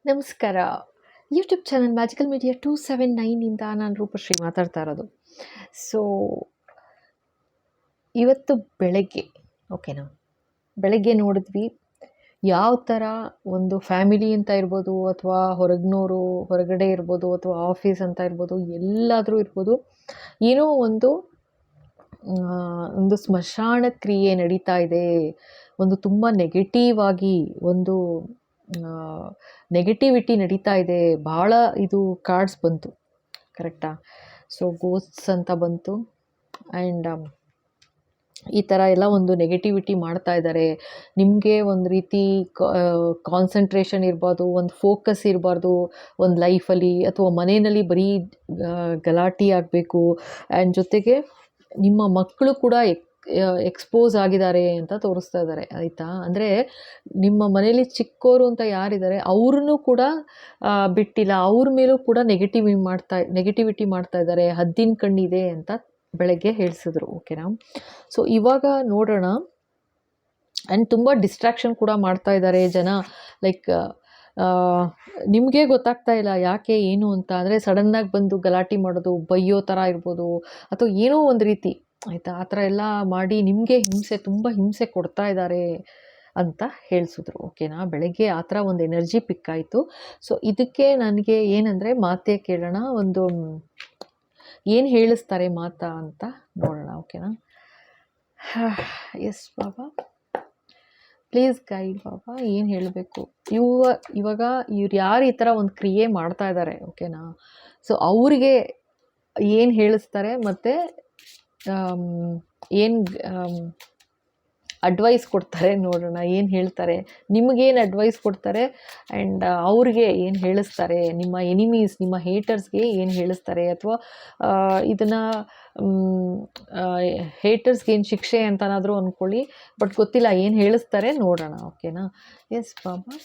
ನಮಸ್ಕಾರ. YouTube channel magical media 279 ಇಂದ ನಾನು ರೂಪಶ್ರೀ ಮಾತಾಡ್ತಾ ಇರೋದು. ಸೊ, ಇವತ್ತು ಬೆಳಗ್ಗೆ ಓಕೆನಾ, ಬೆಳಗ್ಗೆ ನೋಡಿದ್ವಿ ಯಾವ ಥರ ಒಂದು ಫ್ಯಾಮಿಲಿ ಅಂತ ಇರ್ಬೋದು, ಅಥವಾ ಹೊರಗಡೆ ಇರ್ಬೋದು, ಅಥವಾ ಆಫೀಸ್ ಅಂತ ಇರ್ಬೋದು, ಎಲ್ಲಾದರೂ ಇರ್ಬೋದು, ಏನೋ ಒಂದು ಸ್ಮಶಾನ ಕ್ರಿಯೆ ನಡೀತಾ ಇದೆ. ಒಂದು ತುಂಬ ನೆಗೆಟಿವ್ ಆಗಿ ಒಂದು ನೆಗೆಟಿವಿಟಿ ನಡೀತಾ ಇದೆ. ಭಾಳ ಇದು ಕಾರ್ಡ್ಸ್ ಬಂತು, ಕರೆಕ್ಟಾ? ಸೊ ಗೋಸ್ಟ್ಸ್ ಅಂತ ಬಂತು. ಆ್ಯಂಡ್ ಈ ಥರ ಎಲ್ಲ ಒಂದು ನೆಗೆಟಿವಿಟಿ ಮಾಡ್ತಾ ಇದ್ದಾರೆ. ನಿಮಗೆ ಒಂದು ರೀತಿ ಕಾನ್ಸಂಟ್ರೇಷನ್ ಇರ್ಬಾರ್ದು, ಒಂದು ಫೋಕಸ್ ಇರಬಾರ್ದು ಒಂದು ಲೈಫಲ್ಲಿ, ಅಥವಾ ಮನೆಯಲ್ಲಿ ಬರೀ ಗಲಾಟೆ ಆಗಬೇಕು. ಆ್ಯಂಡ್ ಜೊತೆಗೆ ನಿಮ್ಮ ಮಕ್ಕಳು ಕೂಡ ಎಕ್ಸ್ಪೋಸ್ ಆಗಿದ್ದಾರೆ ಅಂತ ತೋರಿಸ್ತಾ ಇದ್ದಾರೆ, ಆಯಿತಾ? ಅಂದರೆ ನಿಮ್ಮ ಮನೇಲಿ ಚಿಕ್ಕೋರು ಅಂತ ಯಾರಿದ್ದಾರೆ ಅವ್ರನ್ನೂ ಕೂಡ ಬಿಟ್ಟಿಲ್ಲ, ಅವ್ರ ಮೇಲೂ ಕೂಡ ನೆಗೆಟಿವಿಟಿ ಮಾಡ್ತಾ ಇದ್ದಾರೆ. ಹದ್ದಿನ ಕಣ್ಣಿದೆ ಅಂತ ಬೆಳಗ್ಗೆ ಹೇಳಿಸಿದ್ರು, ಓಕೆನಾ? ಸೊ ಇವಾಗ ನೋಡೋಣ. ಆ್ಯಂಡ್ ತುಂಬ ಡಿಸ್ಟ್ರಾಕ್ಷನ್ ಕೂಡ ಮಾಡ್ತಾ ಇದ್ದಾರೆ ಜನ. ಲೈಕ್ ನಿಮಗೆ ಗೊತ್ತಾಗ್ತಾ ಇಲ್ಲ ಯಾಕೆ ಏನು ಅಂತ. ಅಂದರೆ ಸಡನ್ನಾಗಿ ಬಂದು ಗಲಾಟೆ ಮಾಡೋದು, ಬೈಯೋ ಥರ ಇರ್ಬೋದು, ಅಥವಾ ಏನೋ ಒಂದು ರೀತಿ, ಆಯಿತಾ? ಆ ಥರ ಎಲ್ಲ ಮಾಡಿ ನಿಮಗೆ ತುಂಬ ಹಿಂಸೆ ಕೊಡ್ತಾ ಇದ್ದಾರೆ ಅಂತ ಹೇಳಿಸಿದ್ರು, ಓಕೆನಾ? ಬೆಳಗ್ಗೆ ಆ ಥರ ಒಂದು ಎನರ್ಜಿ ಪಿಕ್ ಆಯಿತು. ಸೊ ಇದಕ್ಕೆ ನನಗೆ ಏನಂದರೆ ಮಾತೇ ಕೇಳೋಣ, ಏನು ಹೇಳಿಸ್ತಾರೆ ಮಾತಾ ಅಂತ ನೋಡೋಣ, ಓಕೆನಾ? ಎಸ್ ಬಾಬಾ, ಪ್ಲೀಸ್ ಗೈಡ್ ಬಾಬಾ, ಏನು ಹೇಳಬೇಕು? ಇವಾಗ ಇವ್ರು ಯಾರು ಈ ಥರ ಒಂದು ಕ್ರಿಯೆ ಮಾಡ್ತಾ ಇದ್ದಾರೆ, ಓಕೆನಾ? ಸೊ ಅವ್ರಿಗೆ ಏನು ಹೇಳಿಸ್ತಾರೆ, ಮತ್ತು ಏನು ಅಡ್ವೈಸ್ ಕೊಡ್ತಾರೆ ನೋಡೋಣ. ಏನು ಹೇಳ್ತಾರೆ, ನಿಮಗೇನು ಅಡ್ವೈಸ್ ಕೊಡ್ತಾರೆ, ಆ್ಯಂಡ್ ಅವ್ರಿಗೆ ಏನು ಹೇಳಿಸ್ತಾರೆ, ನಿಮ್ಮ ಎನಿಮೀಸ್, ನಿಮ್ಮ ಹೇಟರ್ಸ್ಗೆ ಏನು ಹೇಳಿಸ್ತಾರೆ, ಅಥವಾ ಇದನ್ನು ಹೇಟರ್ಸ್ಗೆ ಏನು ಶಿಕ್ಷೆ ಅಂತನಾದರೂ ಅಂದ್ಕೊಳ್ಳಿ, ಬಟ್ ಗೊತ್ತಿಲ್ಲ ಏನು ಹೇಳಿಸ್ತಾರೆ, ನೋಡೋಣ, ಓಕೆನಾ? ಎಸ್ ಬಾಬಾ.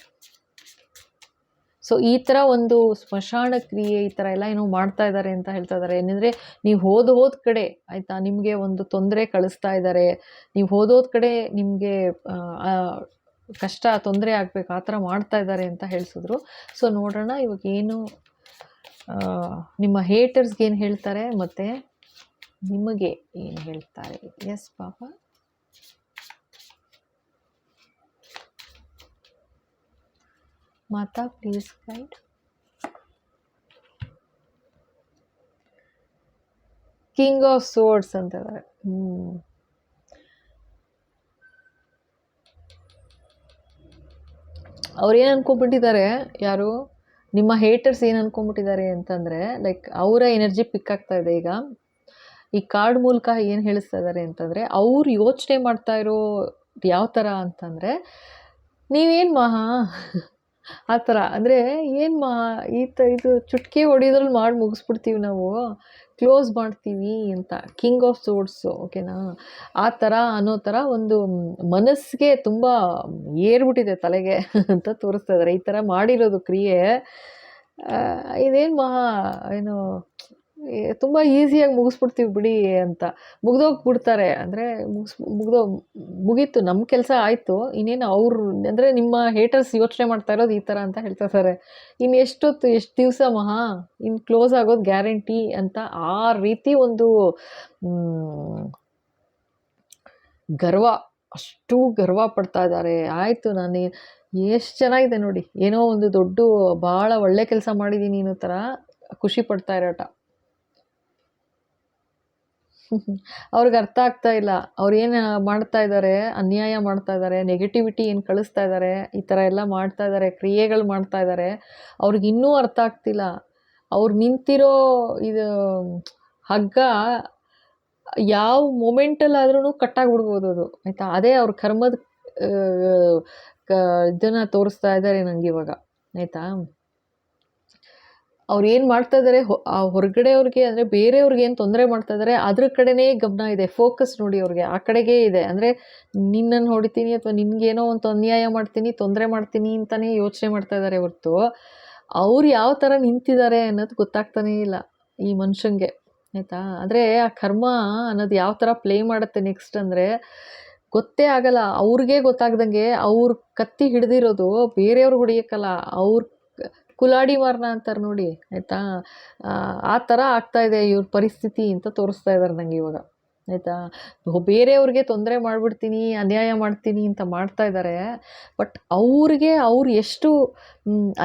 ಸೊ ಈ ಥರ ಒಂದು ಸ್ಮಶಾನ ಕ್ರಿಯೆ ಈ ಥರ ಎಲ್ಲ ಏನೋ ಮಾಡ್ತಾ ಇದ್ದಾರೆ ಅಂತ ಹೇಳ್ತಾ ಇದ್ದಾರೆ. ಏನಂದರೆ ನೀವು ಹೋದ ಕಡೆ, ಆಯಿತಾ, ನಿಮಗೆ ಒಂದು ತೊಂದರೆ ಕಳಿಸ್ತಾ ಇದ್ದಾರೆ. ನೀವು ಹೋದ ಕಡೆ ನಿಮಗೆ ಕಷ್ಟ ತೊಂದರೆ ಆಗಬೇಕು, ಆ ಥರ ಮಾಡ್ತಾ ಇದ್ದಾರೆ ಅಂತ ಹೇಳಿಸಿದ್ರು. ಸೊ ನೋಡೋಣ ಇವಾಗ ಏನು ನಿಮ್ಮ ಹೇಟರ್ಸ್ಗೆ ಏನು ಹೇಳ್ತಾರೆ, ಮತ್ತು ನಿಮಗೆ ಏನು ಹೇಳ್ತಾರೆ. Yes Baba. Mata please guide. King of swords ಅಂತ ಇದ್ದಾರೆ. ಅವ್ರು ಏನು ಅನ್ಕೊಂಡ್ಬಿಟ್ಟಿದ್ದಾರೆ, ಯಾರು ನಿಮ್ಮ ಹೇಟರ್ಸ್ ಏನು ಅನ್ಕೊಂಡ್ಬಿಟ್ಟಿದ್ದಾರೆ ಅಂತಂದರೆ, ಲೈಕ್ ಅವರ ಎನರ್ಜಿ ಪಿಕ್ ಆಗ್ತಾ ಇದೆ ಈಗ ಈ ಕಾರ್ಡ್ ಮೂಲಕ. ಏನು ಹೇಳಿಸ್ತಾ ಇದ್ದಾರೆ ಅಂತಂದರೆ, ಅವ್ರು ಯೋಚನೆ ಮಾಡ್ತಾ ಇರೋ ಯಾವ ಥರ ಅಂತಂದರೆ, ನೀವೇನು ಮಹಾ ಆ ಥರ, ಅಂದರೆ ಏನು ಮಹಾ ಇದು ಚುಟ್ಕಿ ಹೊಡಿಯೋದ್ರಲ್ಲಿ ಮಾಡಿ ಮುಗಿಸ್ಬಿಡ್ತೀವಿ ನಾವು, ಕ್ಲೋಸ್ ಮಾಡ್ತೀವಿ ಅಂತ. ಕಿಂಗ್ ಆಫ್ ಸೋರ್ಡ್ಸು, ಓಕೆನಾ? ಆ ಥರ ಅನ್ನೋ ಥರ ಒಂದು ಮನಸ್ಸಿಗೆ ತುಂಬ ಏರ್ಬಿಟ್ಟಿದೆ ತಲೆಗೆ ಅಂತ ತೋರಿಸ್ತಾ ಇದ್ದಾರೆ. ಈ ಥರ ಮಾಡಿರೋದು ಕ್ರಿಯೆ ಇದೇನು ಮಹಾ ಏನು ತುಂಬ ಈಸಿಯಾಗಿ ಮುಗಿಸ್ಬಿಡ್ತೀವಿ ಬಿಡಿ ಅಂತ ಮುಗಿದೋಗ್ಬಿಡ್ತಾರೆ. ಅಂದರೆ ಮುಗೀತು, ನಮ್ಮ ಕೆಲಸ ಆಯಿತು, ಇನ್ನೇನು ಅವ್ರು ಅಂದರೆ ನಿಮ್ಮ ಹೇಟರ್ಸ್ ಯೋಚನೆ ಮಾಡ್ತಾ ಇರೋದು ಈ ಥರ ಅಂತ ಹೇಳ್ತಾ ಇದ್ದಾರೆ. ಇನ್ನು ಎಷ್ಟು ದಿವಸ ಮಹಾ ಇನ್ನು ಕ್ಲೋಸ್ ಆಗೋದು ಗ್ಯಾರಂಟಿ ಅಂತ ಆ ರೀತಿ ಒಂದು ಗರ್ವ, ಅಷ್ಟು ಗರ್ವ ಪಡ್ತಾ ಇದ್ದಾರೆ. ಆಯಿತು, ನಾನು ಎಷ್ಟು ಚೆನ್ನಾಗಿದೆ ನೋಡಿ, ಏನೋ ಒಂದು ದೊಡ್ಡ ಭಾಳ ಒಳ್ಳೆ ಕೆಲಸ ಮಾಡಿದ್ದೀನಿ ಅನ್ನೋ ಥರ ಖುಷಿ ಪಡ್ತಾ ಇರೋಟ. ಅವ್ರಿಗೆ ಅರ್ಥ ಆಗ್ತಾ ಇಲ್ಲ ಅವ್ರು ಏನು ಮಾಡ್ತಾ ಇದ್ದಾರೆ, ಅನ್ಯಾಯ ಮಾಡ್ತಾ ಇದ್ದಾರೆ, ನೆಗೆಟಿವಿಟಿ ಏನು ಕಳಿಸ್ತಾ ಇದ್ದಾರೆ, ಈ ಥರ ಎಲ್ಲ ಮಾಡ್ತಾ ಇದ್ದಾರೆ, ಕ್ರಿಯೆಗಳು ಮಾಡ್ತಾ ಇದ್ದಾರೆ. ಅವ್ರಿಗೆ ಇನ್ನೂ ಅರ್ಥ ಆಗ್ತಿಲ್ಲ. ಅವ್ರು ನಿಂತಿರೋ ಇದು ಹಗ್ಗ ಯಾವ ಮೊಮೆಂಟಲ್ಲಾದ್ರೂ ಕಟ್ಟಾಗ್ಬಿಡ್ಬೋದು ಅದು, ಆಯಿತಾ? ಅದೇ ಅವ್ರ ಕರ್ಮದ ಇದನ್ನು ತೋರಿಸ್ತಾ ಇದ್ದಾರೆ ನನಗೆ ಇವಾಗ, ಆಯಿತಾ? ಅವ್ರು ಏನು ಮಾಡ್ತಾ ಇದ್ದಾರೆ, ಹೊರಗಡೆಯವ್ರಿಗೆ ಅಂದರೆ ಬೇರೆಯವ್ರಿಗೆ ಏನು ತೊಂದರೆ ಮಾಡ್ತಾ ಇದ್ದಾರೆ ಅದ್ರ ಕಡೆನೇ ಗಮನ ಇದೆ, ಫೋಕಸ್ ನೋಡಿ ಅವ್ರಿಗೆ ಆ ಕಡೆಗೇ ಇದೆ. ಅಂದರೆ ನಿನ್ನನ್ನು ಹೊಡಿತೀನಿ ಅಥವಾ ನಿನಗೇನೋ ಒಂದು ಅನ್ಯಾಯ ಮಾಡ್ತೀನಿ, ತೊಂದರೆ ಮಾಡ್ತೀನಿ ಅಂತಲೇ ಯೋಚನೆ ಮಾಡ್ತಾ ಇದ್ದಾರೆ ಹೊರತು ಅವ್ರು ಯಾವ ಥರ ನಿಂತಿದ್ದಾರೆ ಅನ್ನೋದು ಗೊತ್ತಾಗ್ತಾನೇ ಇಲ್ಲ ಈ ಮನುಷ್ಯಂಗೆ, ಆಯಿತಾ? ಅಂದರೆ ಆ ಕರ್ಮ ಅನ್ನೋದು ಯಾವ ಥರ ಪ್ಲೇ ಮಾಡುತ್ತೆ ನೆಕ್ಸ್ಟ್ ಅಂದರೆ ಗೊತ್ತೇ ಆಗಲ್ಲ. ಅವ್ರಿಗೆ ಗೊತ್ತಾಗ್ದಂಗೆ ಅವ್ರು ಕತ್ತಿ ಹಿಡ್ದಿರೋದು ಬೇರೆಯವ್ರಿಗೆ ಹೊಡಿಯೋಕ್ಕಲ್ಲ, ಕುಲಾಡಿ ಮಾರನ ಅಂತಾರೆ ನೋಡಿ, ಆಯಿತಾ. ಆ ಥರ ಆಗ್ತಾಯಿದೆ ಇವ್ರ ಪರಿಸ್ಥಿತಿ ಅಂತ ತೋರಿಸ್ತಾ ಇದ್ದಾರೆ ನನಗೆ ಇವಾಗ, ಆಯಿತಾ. ಬೇರೆಯವ್ರಿಗೆ ತೊಂದರೆ ಮಾಡಿಬಿಡ್ತೀನಿ, ಅನ್ಯಾಯ ಮಾಡ್ತೀನಿ ಅಂತ ಮಾಡ್ತಾ ಇದ್ದಾರೆ. ಬಟ್ ಅವ್ರು ಎಷ್ಟು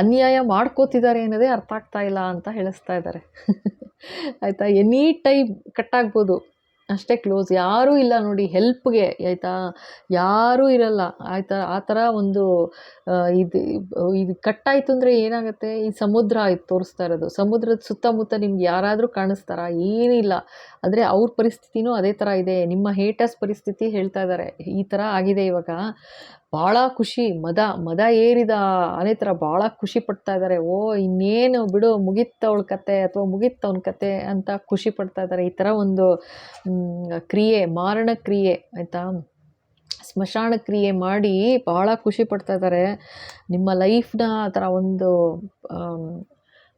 ಅನ್ಯಾಯ ಮಾಡ್ಕೋತಿದ್ದಾರೆ ಅನ್ನೋದೇ ಅರ್ಥ ಆಗ್ತಾ ಇಲ್ಲ ಅಂತ ಹೇಳಿಸ್ತಾ ಇದ್ದಾರೆ. ಆಯಿತಾ. ಎನಿ ಟೈಮ್ ಕಟ್ಟಾಗ್ಬೋದು, ಅಷ್ಟೇ ಕ್ಲೋಸ್. ಯಾರೂ ಇಲ್ಲ ನೋಡಿ ಹೆಲ್ಪ್ಗೆ, ಆಯಿತಾ. ಯಾರೂ ಇರಲ್ಲ, ಆಯಿತಾ. ಆ ಥರ ಒಂದು ಇದು ಕಟ್ಟಾಯಿತು ಅಂದರೆ ಏನಾಗುತ್ತೆ, ಈ ಸಮುದ್ರ ಆಯ್ತು ತೋರಿಸ್ತಾ ಇರೋದು. ಸಮುದ್ರದ ಸುತ್ತಮುತ್ತ ನಿಮ್ಗೆ ಯಾರಾದರೂ ಕಾಣಿಸ್ತಾರಾ? ಏನಿಲ್ಲ. ಆದರೆ ಅವ್ರ ಪರಿಸ್ಥಿತಿನೂ ಅದೇ ಥರ ಇದೆ. ನಿಮ್ಮ ಹೇಟರ್ಸ್ ಪರಿಸ್ಥಿತಿ ಹೇಳ್ತಾ ಇದ್ದಾರೆ, ಈ ಥರ ಆಗಿದೆ ಇವಾಗ. ಭಾಳ ಖುಷಿ, ಮದ ಏರಿದ ಅದೇ ಥರ ಭಾಳ ಖುಷಿ ಪಡ್ತಾ ಇದ್ದಾರೆ. ಓ ಇನ್ನೇನು ಬಿಡು, ಮುಗಿತವಳ ಕತೆ ಅಥವಾ ಮುಗಿತವನ ಕತೆ ಅಂತ ಖುಷಿ ಪಡ್ತಾ ಇದ್ದಾರೆ. ಈ ಥರ ಒಂದು ಕ್ರಿಯೆ, ಮಾರಣ ಕ್ರಿಯೆ, ಆಯಿತಾ, ಸ್ಮಶಾನ ಕ್ರಿಯೆ ಮಾಡಿ ಭಾಳ ಖುಷಿ ಪಡ್ತಾ ಇದ್ದಾರೆ. ನಿಮ್ಮ ಲೈಫ್ನ ಆ ಥರ ಒಂದು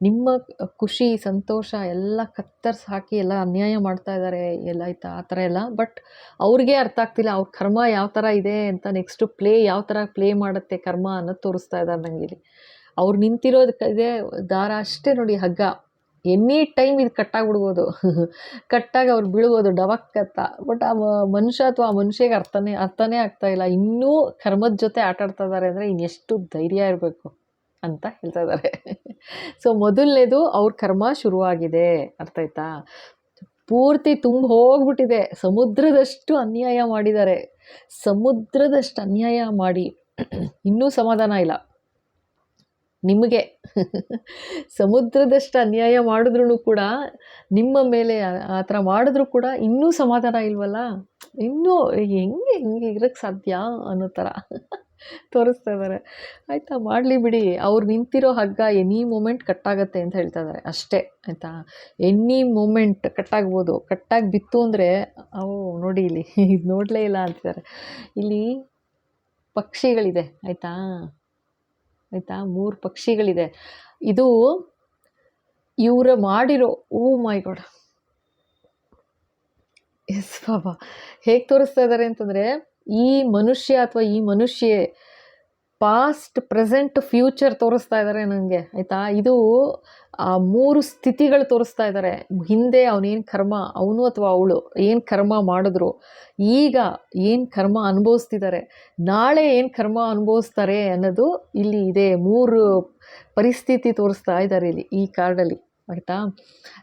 ನಿಮ್ಮ ಖುಷಿ ಸಂತೋಷ ಎಲ್ಲ ಕತ್ತರಿಸಿ ಹಾಕಿ ಎಲ್ಲ ಅನ್ಯಾಯ ಮಾಡ್ತಾ ಇದ್ದಾರೆ ಎಲ್ಲ, ಆಯಿತಾ. ಆ ಥರ ಎಲ್ಲ. ಬಟ್ ಅವ್ರಿಗೆ ಅರ್ಥ ಆಗ್ತಿಲ್ಲ ಅವ್ರ ಕರ್ಮ ಯಾವ ಥರ ಇದೆ ಅಂತ. ನೆಕ್ಸ್ಟು ಯಾವ ಥರ ಪ್ಲೇ ಮಾಡುತ್ತೆ ಕರ್ಮ ಅನ್ನೋದು ತೋರಿಸ್ತಾ ಇದ್ದಾರೆ ನನಗೆ ಇಲ್ಲಿ. ಅವ್ರು ನಿಂತಿರೋದಕ್ಕೆ ಇದೆ ದಾರ ಅಷ್ಟೇ ನೋಡಿ, ಹಗ್ಗ. ಎನಿ ಟೈಮ್ ಇದು ಕಟ್ಟಾಗ್ಬಿಡ್ಬೋದು. ಕಟ್ಟಾಗಿ ಅವ್ರು ಬೀಳ್ಬೋದು ಡವಕ್ಕತ್ತ. ಬಟ್ ಆ ಮನುಷ್ಯ ಅಥವಾ ಆ ಮನುಷ್ಯಗೆ ಅರ್ಥನೇ ಆಗ್ತಾ ಇಲ್ಲ. ಇನ್ನೂ ಕರ್ಮದ ಜೊತೆ ಆಟಾಡ್ತಾ ಇದ್ದಾರೆ ಅಂದರೆ ಇನ್ನೆಷ್ಟು ಧೈರ್ಯ ಇರಬೇಕು ಅಂತ ಹೇಳ್ತಾ ಇದ್ದಾರೆ. ಸೊ ಮೊದಲನೇದು ಅವ್ರ ಕರ್ಮ ಶುರುವಾಗಿದೆ, ಅರ್ಥ ಆಯ್ತಾ. ಪೂರ್ತಿ ಹೋಗ್ಬಿಟ್ಟಿದೆ. ಸಮುದ್ರದಷ್ಟು ಅನ್ಯಾಯ ಮಾಡಿದ್ದಾರೆ. ಸಮುದ್ರದಷ್ಟು ಅನ್ಯಾಯ ಮಾಡಿ ಇನ್ನೂ ಸಮಾಧಾನ ಇಲ್ಲ ನಿಮಗೆ. ಸಮುದ್ರದಷ್ಟು ಅನ್ಯಾಯ ಮಾಡಿದ್ರೂ ಕೂಡ ನಿಮ್ಮ ಮೇಲೆ ಆ ಥರ ಮಾಡಿದ್ರೂ ಕೂಡ ಇನ್ನೂ ಸಮಾಧಾನ ಇಲ್ವಲ್ಲ. ಇನ್ನೂ ಹೆಂಗೆ ಇರೋಕ್ಕೆ ಸಾಧ್ಯ ಅನ್ನೋ ಥರ ತೋರಿಸ್ತಾ ಇದ್ದಾರೆ, ಆಯಿತಾ. ಮಾಡಲಿ ಬಿಡಿ, ಅವ್ರು ನಿಂತಿರೋ ಹಗ್ಗ ಎನಿ ಮೂಮೆಂಟ್ ಕಟ್ಟಾಗತ್ತೆ ಅಂತ ಹೇಳ್ತಾ ಇದ್ದಾರೆ ಅಷ್ಟೇ, ಆಯಿತಾ. ಎನಿ ಮೂಮೆಂಟ್ ಕಟ್ಟಾಗ್ಬೋದು. ಕಟ್ಟಾಗಿ ಬಿತ್ತು ಅಂದರೆ ಅವು ನೋಡಿ ಇಲ್ಲಿ ಇದು ನೋಡಲೇ ಇಲ್ಲ ಅಂತಿದ್ದಾರೆ. ಇಲ್ಲಿ ಪಕ್ಷಿಗಳಿದೆ, ಆಯಿತಾ, ಆಯಿತಾ. 3 ಪಕ್ಷಿಗಳಿದೆ. ಇದು ಇವರು ಮಾಡಿರೋ, ಓ ಮೈ ಗಾಡ್, ಎಸ್ ಬಾಬಾ. ಹೇಗೆ ತೋರಿಸ್ತಾ ಇದ್ದಾರೆ ಅಂತಂದರೆ, ಈ ಮನುಷ್ಯ ಅಥವಾ ಈ ಮನುಷ್ಯೆ ಪಾಸ್ಟ್, ಪ್ರೆಸೆಂಟ್, ಫ್ಯೂಚರ್ ತೋರಿಸ್ತಾ ಇದ್ದಾರೆ ನನಗೆ, ಆಯಿತಾ. ಇದು ಆ 3 ಸ್ಥಿತಿಗಳು ತೋರಿಸ್ತಾ ಇದ್ದಾರೆ. ಹಿಂದೆ ಅವನೇನು ಕರ್ಮ, ಅವನು ಅಥವಾ ಅವಳು ಏನು ಕರ್ಮ ಮಾಡಿದ್ರು, ಈಗ ಏನು ಕರ್ಮ ಅನುಭವಿಸ್ತಿದ್ದಾರೆ, ನಾಳೆ ಏನು ಕರ್ಮ ಅನುಭವಿಸ್ತಾರೆ ಅನ್ನೋದು ಇಲ್ಲಿ ಇದೆ. 3 ಪರಿಸ್ಥಿತಿ ತೋರಿಸ್ತಾ ಇದ್ದಾರೆ ಇಲ್ಲಿ ಈ ಕಾರ್ಡಲ್ಲಿ, ಆಯಿತಾ.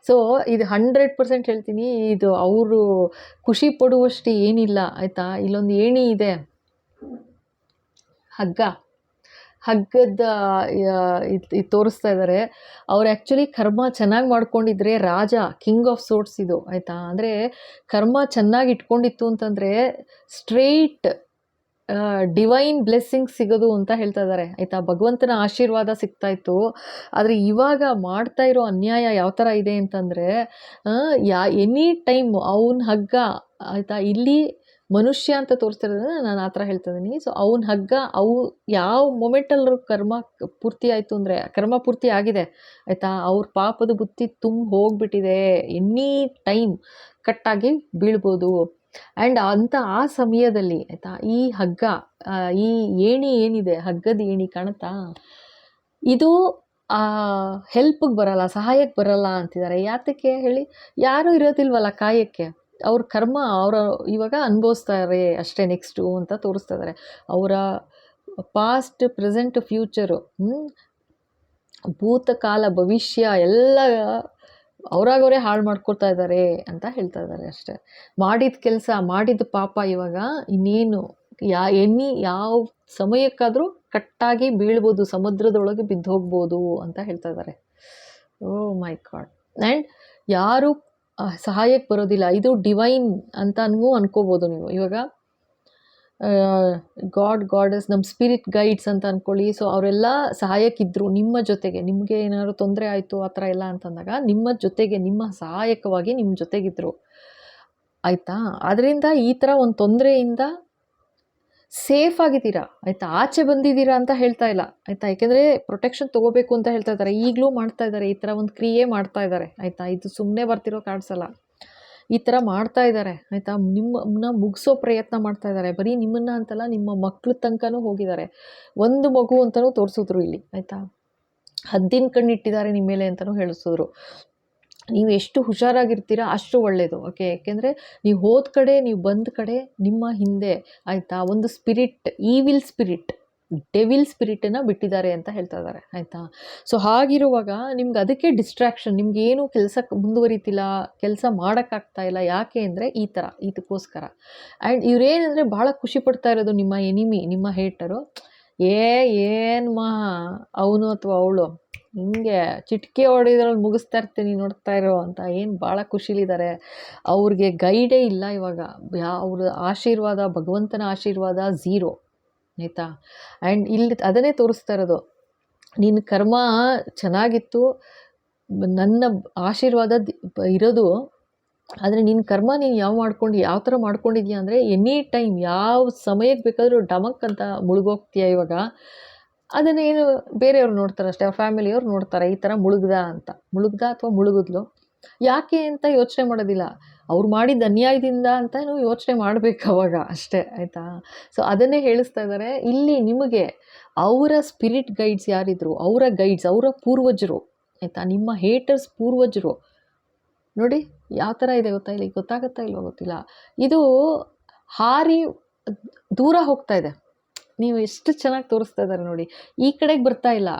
ಸೊ ಇದು 100% ಹೇಳ್ತೀನಿ, ಇದು ಅವರು ಖುಷಿ ಪಡುವಷ್ಟು ಏನಿಲ್ಲ, ಆಯಿತಾ. ಇಲ್ಲೊಂದು ಏಣಿ ಇದೆ, ಹಗ್ಗದ ಇದು ತೋರಿಸ್ತಾ ಇದ್ದಾರೆ. ಅವ್ರು ಆ್ಯಕ್ಚುಲಿ ಕರ್ಮ ಚೆನ್ನಾಗಿ ಮಾಡ್ಕೊಂಡಿದ್ರೆ ರಾಜ, ಕಿಂಗ್ ಆಫ್ ಸೋರ್ಟ್ಸ್ ಇದು, ಆಯಿತಾ. ಅಂದರೆ ಕರ್ಮ ಚೆನ್ನಾಗಿ ಇಟ್ಕೊಂಡಿತ್ತು ಅಂತಂದರೆ ಸ್ಟ್ರೈಟ್ ಡಿವೈನ್ ಬ್ಲೆಸ್ಸಿಂಗ್ ಸಿಗೋದು ಅಂತ ಹೇಳ್ತಾ ಇದ್ದಾರೆ, ಆಯಿತಾ. ಭಗವಂತನ ಆಶೀರ್ವಾದ ಸಿಗ್ತಾಯಿತ್ತು. ಆದರೆ ಇವಾಗ ಮಾಡ್ತಾ ಇರೋ ಅನ್ಯಾಯ ಯಾವ ಥರ ಇದೆ ಅಂತಂದರೆ, ಎನಿ ಟೈಮ್ ಅವನ ಹಗ್ಗ, ಆಯಿತಾ. ಇಲ್ಲಿ ಮನುಷ್ಯ ಅಂತ ತೋರಿಸ್ತಿರೋದ್ರಿಂದ ನಾನು ಆ ಥರ ಹೇಳ್ತಾ ಇದ್ದೀನಿ. ಸೊ ಅವನ ಹಗ್ಗ ಯಾವ ಮೊಮೆಂಟಲ್ಲೂ ಕರ್ಮ ಪೂರ್ತಿ ಆಯಿತು ಅಂದರೆ, ಕರ್ಮ ಪೂರ್ತಿ ಆಗಿದೆ, ಆಯಿತಾ. ಅವ್ರ ಪಾಪದ ಬುತ್ತಿ ಹೋಗ್ಬಿಟ್ಟಿದೆ. ಎನಿ ಟೈಮ್ ಕಟ್ಟಾಗಿ ಬೀಳ್ಬೋದು. ಆ್ಯಂಡ್ ಆ ಸಮಯದಲ್ಲಿ, ಆಯಿತಾ, ಈ ಹಗ್ಗ, ಈ ಏಣಿ ಏನಿದೆ, ಹಗ್ಗದ ಏಣಿ ಕಾಣುತ್ತಾ, ಇದು ಹೆಲ್ಪಿಗೆ ಬರಲ್ಲ, ಸಹಾಯಕ್ಕೆ ಬರಲ್ಲ ಅಂತಿದ್ದಾರೆ. ಯಾತಕ್ಕೆ ಹೇಳಿ? ಯಾರೂ ಇರೋದಿಲ್ವಲ್ಲ ಕಾಯಕ್ಕೆ. ಅವ್ರ ಕರ್ಮ ಇವಾಗ ಅನುಭವಿಸ್ತಾರೆ ಅಷ್ಟೇ, ನೆಕ್ಸ್ಟು ಅಂತ ತೋರಿಸ್ತಾ ಇದ್ದಾರೆ. ಅವರ ಪಾಸ್ಟ್, ಪ್ರೆಸೆಂಟ್, ಫ್ಯೂಚರು, ಭೂತಕಾಲ, ಭವಿಷ್ಯ ಎಲ್ಲ ಅವರಾಗವರೇ ಹಾಳು ಮಾಡ್ಕೊಳ್ತಾ ಇದ್ದಾರೆ ಅಂತ ಹೇಳ್ತಾ ಇದ್ದಾರೆ ಅಷ್ಟೇ. ಮಾಡಿದ ಕೆಲಸ, ಮಾಡಿದ ಪಾಪ ಇವಾಗ ಇನ್ನೇನು ಯಾವ ಸಮಯಕ್ಕಾದರೂ ಕಟ್ಟಾಗಿ ಬೀಳ್ಬೋದು, ಸಮುದ್ರದೊಳಗೆ ಬಿದ್ದು ಹೋಗ್ಬೋದು ಅಂತ ಹೇಳ್ತಾ ಇದ್ದಾರೆ. ಓ ಮೈ ಗಾಡ್. ಆ್ಯಂಡ್ ಯಾರು ಸಹಾಯಕ್ಕೆ ಬರೋದಿಲ್ಲ. ಇದು ಡಿವೈನ್ ಅಂತನೂ ಅನ್ಕೋಬೋದು ನೀವು. ಇವಾಗ ಗಾಡೆಸ್, ನಮ್ಮ ಸ್ಪಿರಿಟ್ ಗೈಡ್ಸ್ ಅಂತ ಅಂದ್ಕೊಳ್ಳಿ. ಸೊ ಅವರೆಲ್ಲ ಸಹಾಯಕ್ಕಿದ್ರು ನಿಮ್ಮ ಜೊತೆಗೆ. ನಿಮಗೆ ಏನಾದ್ರು ತೊಂದರೆ ಆಯಿತು ಆ ಥರ ಎಲ್ಲ ಅಂತಂದಾಗ ನಿಮ್ಮ ಜೊತೆಗೆ, ನಿಮ್ಮ ಸಹಾಯಕವಾಗಿ ನಿಮ್ಮ ಜೊತೆಗಿದ್ರು, ಆಯಿತಾ. ಅದರಿಂದ ಈ ಥರ ಒಂದು ತೊಂದರೆಯಿಂದ ಸೇಫ್ ಆಗಿದ್ದೀರಾ, ಆಯಿತಾ. ಆಚೆ ಬಂದಿದ್ದೀರಾ ಅಂತ ಹೇಳ್ತಾ ಇಲ್ಲ, ಆಯಿತಾ. ಯಾಕೆಂದರೆ ಪ್ರೊಟೆಕ್ಷನ್ ತೊಗೋಬೇಕು ಅಂತ ಹೇಳ್ತಾ ಇದ್ದಾರೆ. ಈಗಲೂ ಮಾಡ್ತಾ ಇದ್ದಾರೆ, ಈ ಥರ ಒಂದು ಕ್ರಿಯೆ ಮಾಡ್ತಾ ಇದ್ದಾರೆ, ಆಯಿತಾ. ಇದು ಸುಮ್ಮನೆ ಬರ್ತಿರೋ ಕಾರ್ಡ್ಸ್ ಅಲ್ಲ, ಈ ಥರ ಮಾಡ್ತಾ ಇದ್ದಾರೆ, ಆಯಿತಾ. ನಿಮ್ಮನ್ನ ಮುಗಿಸೋ ಪ್ರಯತ್ನ ಮಾಡ್ತಾ ಇದ್ದಾರೆ. ಬರೀ ನಿಮ್ಮನ್ನು ಅಂತಲ್ಲ, ನಿಮ್ಮ ಮಕ್ಕಳ ತನಕನೂ ಹೋಗಿದ್ದಾರೆ. ಒಂದು ಮಗು ಅಂತಲೂ ತೋರಿಸಿದ್ರು ಇಲ್ಲಿ, ಆಯಿತಾ. ಹದ್ದಿನ ಕಣ್ಣಿಟ್ಟಿದ್ದಾರೆ ನಿಮ್ಮ ಮೇಲೆ ಅಂತಲೂ ಹೇಳಿಸಿದ್ರು. ನೀವು ಎಷ್ಟು ಹುಷಾರಾಗಿರ್ತೀರಾ ಅಷ್ಟು ಒಳ್ಳೆಯದು. ಓಕೆ, ಏಕೆಂದರೆ ನೀವು ಹೋದ ಕಡೆ, ನೀವು ಬಂದ ಕಡೆ ನಿಮ್ಮ ಹಿಂದೆ ಆಯಿತಾ ಒಂದು ಸ್ಪಿರಿಟ್, ಈವಿಲ್ ಸ್ಪಿರಿಟ್, ಡೆವಿಲ್ ಸ್ಪಿರಿಟನ್ನು ಬಿಟ್ಟಿದ್ದಾರೆ ಅಂತ ಹೇಳ್ತಾ ಇದ್ದಾರೆ ಆಯಿತಾ. ಸೊ ಹಾಗಿರುವಾಗ ನಿಮ್ಗೆ ಅದಕ್ಕೆ ಡಿಸ್ಟ್ರಾಕ್ಷನ್, ನಿಮ್ಗೇನು ಕೆಲಸಕ್ಕೆ ಮುಂದುವರಿತಿಲ್ಲ, ಕೆಲಸ ಮಾಡೋಕ್ಕಾಗ್ತಾ ಇಲ್ಲ. ಯಾಕೆ ಅಂದರೆ ಈ ಥರ, ಇದಕ್ಕೋಸ್ಕರ. ಆ್ಯಂಡ್ ಇವರೇನೆಂದರೆ ಭಾಳ ಖುಷಿ ಪಡ್ತಾ ಇರೋದು ನಿಮ್ಮ ಎನಿಮಿ, ನಿಮ್ಮ ಹೇಟರು. ಏನು ಅವನು ಅಥವಾ ಅವಳು ಹಿಂಗೆ ಚಿಟಿಕೆ ಹೊಡೆದ್ರಲ್ಲಿ ಮುಗಿಸ್ತಾ ಇರ್ತೀನಿ ನೋಡ್ತಾ ಇರೋ ಅಂತ ಏನು ಭಾಳ ಖುಷಿಲಿದ್ದಾರೆ. ಅವ್ರಿಗೆ ಗೈಡೇ ಇಲ್ಲ ಇವಾಗ. ಅವ್ರ ಆಶೀರ್ವಾದ, ಭಗವಂತನ ಆಶೀರ್ವಾದ ಝೀರೋ ಆಯಿತಾ. ಆ್ಯಂಡ್ ಇಲ್ಲಿ ಅದನ್ನೇ ತೋರಿಸ್ತಾ ಇರೋದು, ನಿನ್ನ ಕರ್ಮ ಚೆನ್ನಾಗಿತ್ತು, ನನ್ನ ಆಶೀರ್ವಾದ ಇರೋದು. ಆದರೆ ನಿನ್ನ ಕರ್ಮ ನೀನು ಯಾವ ಥರ ಮಾಡ್ಕೊಂಡಿದ್ಯಾ ಅಂದರೆ ಎನಿ ಟೈಮ್ ಯಾವ ಸಮಯಕ್ಕೆ ಬೇಕಾದರೂ ಡಮಕ್ ಅಂತ ಮುಳುಗೋಗ್ತೀಯ ಇವಾಗ. ಅದನ್ನೇನು ಬೇರೆಯವ್ರು ನೋಡ್ತಾರೆ ಅಷ್ಟೇ, ಫ್ಯಾಮಿಲಿಯವ್ರು ನೋಡ್ತಾರೆ ಈ ಥರ ಮುಳುಗ್ದ ಅಥವಾ ಮುಳುಗಿದ್ಲು. ಯಾಕೆ ಅಂತ ಯೋಚನೆ ಮಾಡೋದಿಲ್ಲ, ಅವ್ರು ಮಾಡಿದ ಅನ್ಯಾಯದಿಂದ ಅಂತಲೂ ಯೋಚನೆ ಮಾಡಬೇಕು ಅವಾಗ ಅಷ್ಟೇ ಆಯಿತಾ. ಸೊ ಅದನ್ನೇ ಹೇಳಿಸ್ತಾ ಇದ್ದಾರೆ ಇಲ್ಲಿ ನಿಮಗೆ. ಅವರ ಸ್ಪಿರಿಟ್ ಗೈಡ್ಸ್ ಯಾರಿದ್ರು, ಅವರ ಗೈಡ್ಸ್, ಅವರ ಪೂರ್ವಜರು ಆಯಿತಾ, ನಿಮ್ಮ ಹೇಟರ್ಸ್ ಪೂರ್ವಜರು ನೋಡಿ ಯಾವ ಥರ ಇದೆ ಗೊತ್ತಾ. ಇಲ್ಲಿ ಗೊತ್ತಾಗುತ್ತಾ ಇಲ್ವೋ ಗೊತ್ತಿಲ್ಲ, ಇದು ಹಾರಿ ದೂರ ಹೋಗ್ತಾ ಇದೆ. ನೀವು ಎಷ್ಟು ಚೆನ್ನಾಗಿ ತೋರಿಸ್ತಾ ಇದ್ದಾರೆ ನೋಡಿ. ಈ ಕಡೆಗೆ ಬರ್ತಾ ಇಲ್ಲ,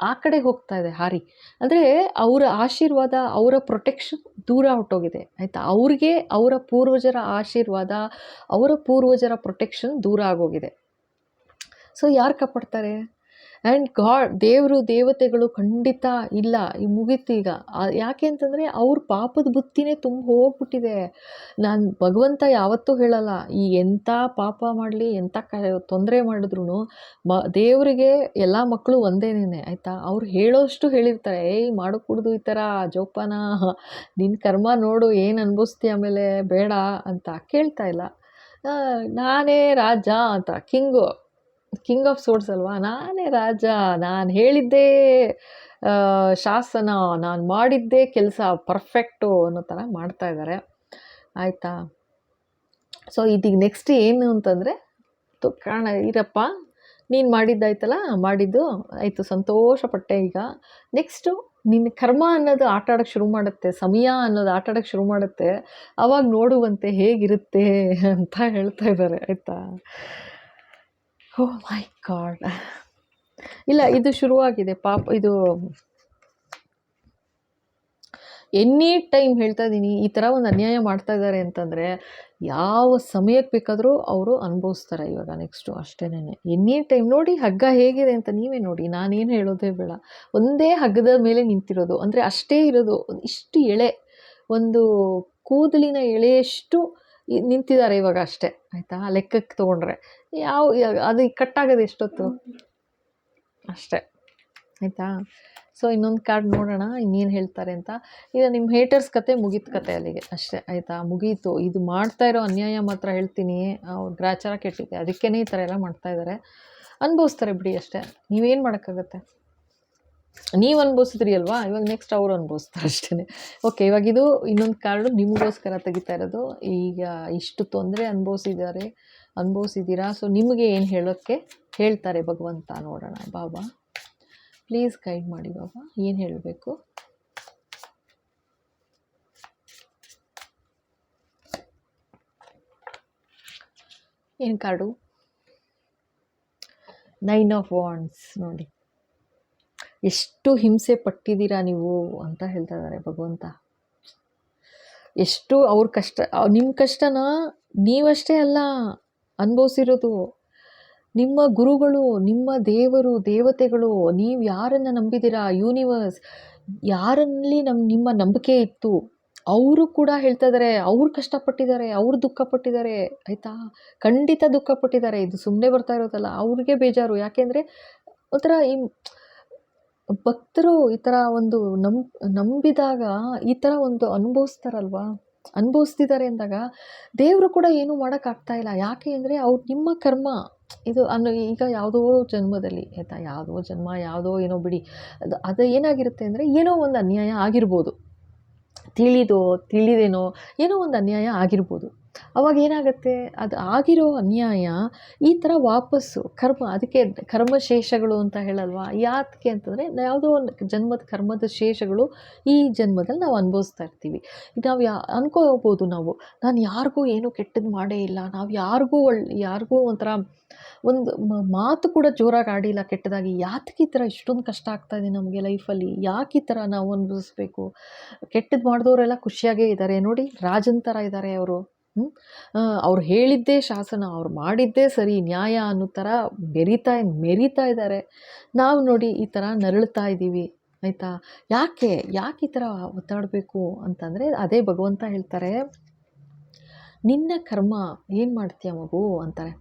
ಆ ಕಡೆಗೆ ಹೋಗ್ತಾ ಇದೆ ಹಾರಿ. ಅಂದರೆ ಅವರ ಆಶೀರ್ವಾದ, ಅವರ ಪ್ರೊಟೆಕ್ಷನ್ ದೂರ ಹೊಟ್ಟೋಗಿದೆ ಆಯಿತಾ. ಅವ್ರಿಗೆ ಅವರ ಪೂರ್ವಜರ ಆಶೀರ್ವಾದ, ಅವರ ಪೂರ್ವಜರ ಪ್ರೊಟೆಕ್ಷನ್ ದೂರ ಆಗೋಗಿದೆ. ಸೊ ಯಾರು ಕಾಪಾಡ್ತಾರೆ? ಆ್ಯಂಡ್ ದೇವರು ದೇವತೆಗಳು ಖಂಡಿತ ಇಲ್ಲ, ಈ ಮುಗೀತು ಈಗ. ಯಾಕೆ ಅಂತಂದರೆ ಅವ್ರ ಪಾಪದ ಬುತ್ತಿನೇ ತುಂಬ ಹೋಗ್ಬಿಟ್ಟಿದೆ. ನಾನು ಭಗವಂತ ಯಾವತ್ತೂ ಹೇಳಲ್ಲ, ಈ ಎಂಥ ಪಾಪ ಮಾಡಲಿ, ಎಂಥ ತೊಂದರೆ ಮಾಡಿದ್ರು ದೇವರಿಗೆ ಎಲ್ಲ ಮಕ್ಕಳು ಒಂದೇನೇ ಆಯಿತಾ. ಅವ್ರು ಹೇಳೋಷ್ಟು ಹೇಳಿರ್ತಾರೆ, ಏಯ್ ಮಾಡಕೂಡ್ದು ಈ ಥರ ಜೋಪಾನ, ನಿನ್ನ ಕರ್ಮ ನೋಡು ಏನು ಅನುಭವಿಸ್ತೀಯ ಆಮೇಲೆ, ಬೇಡ ಅಂತ ಕೇಳ್ತಾ ಇಲ್ಲ. ನಾನೇ ರಾಜ ಅಂತ, ಕಿಂಗ್ ಆಫ್ ಸೋರ್ಡ್ಸ್ ಅಲ್ವಾ, ನಾನೇ ರಾಜ, ನಾನು ಹೇಳಿದ್ದೇ ಶಾಸನ, ನಾನು ಮಾಡಿದ್ದೇ ಕೆಲಸ ಪರ್ಫೆಕ್ಟು ಅನ್ನೋ ಥರ ಮಾಡ್ತಾ ಇದ್ದಾರೆ ಆಯಿತಾ. ಸೊ ಇದೀಗ ನೆಕ್ಸ್ಟ್ ಏನು ಅಂತಂದರೆ, ಕಾರಣ ಇರಪ್ಪ, ನೀನು ಮಾಡಿದ್ದಾಯ್ತಲ್ಲ, ಮಾಡಿದ್ದು ಆಯಿತು, ಸಂತೋಷಪಟ್ಟೆ. ಈಗ ನೆಕ್ಸ್ಟು ನಿನ್ನ ಕರ್ಮ ಅನ್ನೋದು ಆಟ ಆಡೋಕ್ಕೆ ಶುರು ಮಾಡುತ್ತೆ, ಸಮಯ ಅನ್ನೋದು ಆಟ ಆಡೋಕ್ಕೆ ಶುರು ಮಾಡುತ್ತೆ. ಅವಾಗ ನೋಡುವಂತೆ ಹೇಗಿರುತ್ತೆ ಅಂತ ಹೇಳ್ತಾ ಇದ್ದಾರೆ ಆಯಿತಾ. ಓ ಮೈ ಗಾಡ್, ಇಲ್ಲ ಇದು ಶುರುವಾಗಿದೆ ಪಾಪ. ಇದು ಎನಿ ಟೈಮ್ ಹೇಳ್ತಾ ಇದ್ದೀನಿ, ಈ ಥರ ಒಂದು ಅನ್ಯಾಯ ಮಾಡ್ತಾ ಇದ್ದಾರೆ ಅಂತಂದರೆ ಯಾವ ಸಮಯಕ್ಕೆ ಬೇಕಾದರೂ ಅವರು ಅನುಭವಿಸ್ತಾರೆ ಇವಾಗ ನೆಕ್ಸ್ಟು ಅಷ್ಟೇನೆ. ಎನಿ ಟೈಮ್ ನೋಡಿ ಹಗ್ಗ ಹೇಗಿದೆ ಅಂತ ನೀವೇ ನೋಡಿ, ನಾನೇನು ಹೇಳೋದೇ ಬೇಡ. ಒಂದೇ ಹಗ್ಗದ ಮೇಲೆ ನಿಂತಿರೋದು, ಅಂದರೆ ಅಷ್ಟೇ ಇರೋದು, ಇಷ್ಟು ಎಳೆ, ಒಂದು ಕೂದಲಿನ ಎಳೆಯಷ್ಟು ನಿಂತಿದ್ದಾರೆ ಇವಾಗ ಅಷ್ಟೇ ಆಯಿತಾ. ಲೆಕ್ಕಕ್ಕೆ ತೊಗೊಂಡ್ರೆ ಅದು ಕಟ್ಟಾಗೋದು ಎಷ್ಟೊತ್ತು ಅಷ್ಟೇ ಆಯಿತಾ. ಸೊ ಇನ್ನೊಂದು ಕಾರ್ಡ್ ನೋಡೋಣ ಇನ್ನೇನು ಹೇಳ್ತಾರೆ ಅಂತ. ಈಗ ನಿಮ್ಮ ಹೇಟರ್ಸ್ ಕತೆ ಮುಗೀತು, ಕತೆ ಅಲ್ಲಿಗೆ ಅಷ್ಟೇ ಆಯಿತಾ, ಮುಗೀತು. ಇದು ಮಾಡ್ತಾ ಇರೋ ಅನ್ಯಾಯ ಮಾತ್ರ ಹೇಳ್ತೀನಿ, ಅವ್ರ ಗ್ರಾಚಾರ ಕೆಟ್ಟಿದೆ, ಅದಕ್ಕೇ ಈ ಥರ ಎಲ್ಲ ಮಾಡ್ತಾಯಿದ್ದಾರೆ. ಅನುಭವಿಸ್ತಾರೆ ಬಿಡಿ ಅಷ್ಟೇ, ನೀವೇನು ಮಾಡೋಕ್ಕಾಗತ್ತೆ. ನೀವು ಅನುಭವಿಸಿದ್ರಿ ಅಲ್ವಾ, ಇವಾಗ ನೆಕ್ಸ್ಟ್ ಅವರು ಅನುಭವಿಸ್ತಾರೆ ಅಷ್ಟೇ. ಓಕೆ, ಇವಾಗ ಇದು ಇನ್ನೊಂದು ಕಾರ್ಡು ನಿಮಗೋಸ್ಕರ ತೆಗಿತಾ ಇರೋದು. ಈಗ ಇಷ್ಟು ತೊಂದರೆ ಅನುಭವಿಸಿದ್ದೀರಾ. ಸೊ ನಿಮಗೆ ಏನು ಹೇಳೋಕ್ಕೆ ಹೇಳ್ತಾರೆ ಭಗವಂತ ನೋಡೋಣ. ಬಾಬಾ ಪ್ಲೀಸ್ ಗೈಡ್ ಮಾಡಿ ಬಾಬಾ, ಏನು ಹೇಳಬೇಕು. ಏನು ಕಾರ್ಡು? 9 ಆಫ್ ವಾಂಡ್ಸ್ ನೋಡಿ, ಎಷ್ಟು ಹಿಂಸೆ ಪಟ್ಟಿದ್ದೀರಾ ನೀವು ಅಂತ ಹೇಳ್ತಾ ಇದ್ದಾರೆ ಭಗವಂತ. ಎಷ್ಟು ಅವ್ರ ಕಷ್ಟ, ನಿಮ್ಮ ಕಷ್ಟನ ನೀವಷ್ಟೇ ಅಲ್ಲ ಅನುಭವಿಸಿರೋದು, ನಿಮ್ಮ ಗುರುಗಳು, ನಿಮ್ಮ ದೇವರು ದೇವತೆಗಳು, ನೀವು ಯಾರನ್ನು ನಂಬಿದ್ದೀರಾ, ಯೂನಿವರ್ಸ್ ಯಾರಲ್ಲಿ ನಿಮ್ಮ ನಂಬಿಕೆ ಇತ್ತು, ಅವರು ಕೂಡ ಹೇಳ್ತಾ ಇದ್ದಾರೆ, ಅವ್ರು ಕಷ್ಟಪಟ್ಟಿದ್ದಾರೆ, ಅವ್ರು ದುಃಖಪಟ್ಟಿದ್ದಾರೆ ಆಯಿತಾ. ಖಂಡಿತ ದುಃಖಪಟ್ಟಿದ್ದಾರೆ, ಇದು ಸುಮ್ಮನೆ ಬರ್ತಾ ಇರೋದಲ್ಲ, ಅವ್ರಿಗೆ ಬೇಜಾರು. ಯಾಕೆಂದರೆ ಒಂಥರ ಈ ಭಕ್ತರು ಈ ಥರ ಒಂದು ನಂಬಿದಾಗ ಈ ಥರ ಒಂದು ಅನುಭವಿಸ್ತಿದ್ದಾರೆ ಅಂದಾಗ ದೇವರು ಕೂಡ ಏನೂ ಮಾಡೋಕ್ಕಾಗ್ತಾ ಇಲ್ಲ. ಯಾಕೆ ಅಂದರೆ ಅವ್ರು ನಿಮ್ಮ ಕರ್ಮ ಇದು ಈಗ ಯಾವುದೋ ಜನ್ಮದಲ್ಲಿ ಆಯಿತಾ, ಯಾವುದೋ ಜನ್ಮ, ಯಾವುದೋ ಏನೋ ಬಿಡಿ, ಅದು ಏನಾಗಿರುತ್ತೆ ಅಂದರೆ ಏನೋ ಒಂದು ಅನ್ಯಾಯ ಆಗಿರ್ಬೋದು, ತಿಳಿದೇನೋ ಏನೋ ಒಂದು ಅನ್ಯಾಯ ಆಗಿರ್ಬೋದು ಅವಾಗ ಏನಾಗುತ್ತೆ, ಅದು ಆಗಿರೋ ಅನ್ಯಾಯ ಈ ಥರ ವಾಪಸ್ಸು ಕರ್ಮ, ಅದಕ್ಕೆ ಕರ್ಮಶೇಷಗಳು ಅಂತ ಹೇಳಲ್ವಾ? ಯಾತಕ್ಕೆ ಅಂತಂದರೆ, ಯಾವುದೋ ಒಂದು ಜನ್ಮದ ಕರ್ಮದ ಶೇಷಗಳು ಈ ಜನ್ಮದಲ್ಲಿ ನಾವು ಅನುಭವಿಸ್ತಾ ಇರ್ತೀವಿ. ನಾವು ಅನ್ಕೋಬೋದು ನಾವು, ನಾನು ಯಾರಿಗೂ ಏನೂ ಕೆಟ್ಟದ್ದು ಮಾಡೇ ಇಲ್ಲ, ನಾವು ಯಾರಿಗೂ ಒಂಥರ ಒಂದು ಮಾತು ಕೂಡ ಜೋರಾಗಿ ಆಡಿಲ್ಲ ಕೆಟ್ಟದಾಗಿ, ಯಾತಕ್ಕೆ ಈ ಥರ ಇಷ್ಟೊಂದು ಕಷ್ಟ ಆಗ್ತಾಯಿದೆ ನಮಗೆ ಲೈಫಲ್ಲಿ, ಯಾಕೆ ಈ ಥರ ನಾವು ಅನುಭವಿಸ್ಬೇಕು? ಕೆಟ್ಟದ್ದು ಮಾಡಿದವರೆಲ್ಲ ಖುಷಿಯಾಗೇ ಇದ್ದಾರೆ ನೋಡಿ, ರಾಜನ್ ಥರ ಇದ್ದಾರೆ ಅವರು. ಅವ್ರು ಹೇಳಿದ್ದೇ ಶಾಸನ, ಅವ್ರು ಮಾಡಿದ್ದೇ ಸರಿ, ನ್ಯಾಯ ಅನ್ನೋ ಥರ ಮೆರಿತಾ ಇದ್ದಾರೆ. ನಾವು ನೋಡಿ ಈ ಥರ ನರಳ್ತಾ ಇದ್ದೀವಿ, ಆಯಿತಾ? ಯಾಕೆ ಈ ಥರ ಒತ್ತಾಡಬೇಕು ಅಂತಂದರೆ, ಅದೇ ಭಗವಂತ ಹೇಳ್ತಾರೆ, ನಿನ್ನ ಕರ್ಮ ಏನು ಮಾಡ್ತೀಯ ಮಗು ಅಂತಾರೆ.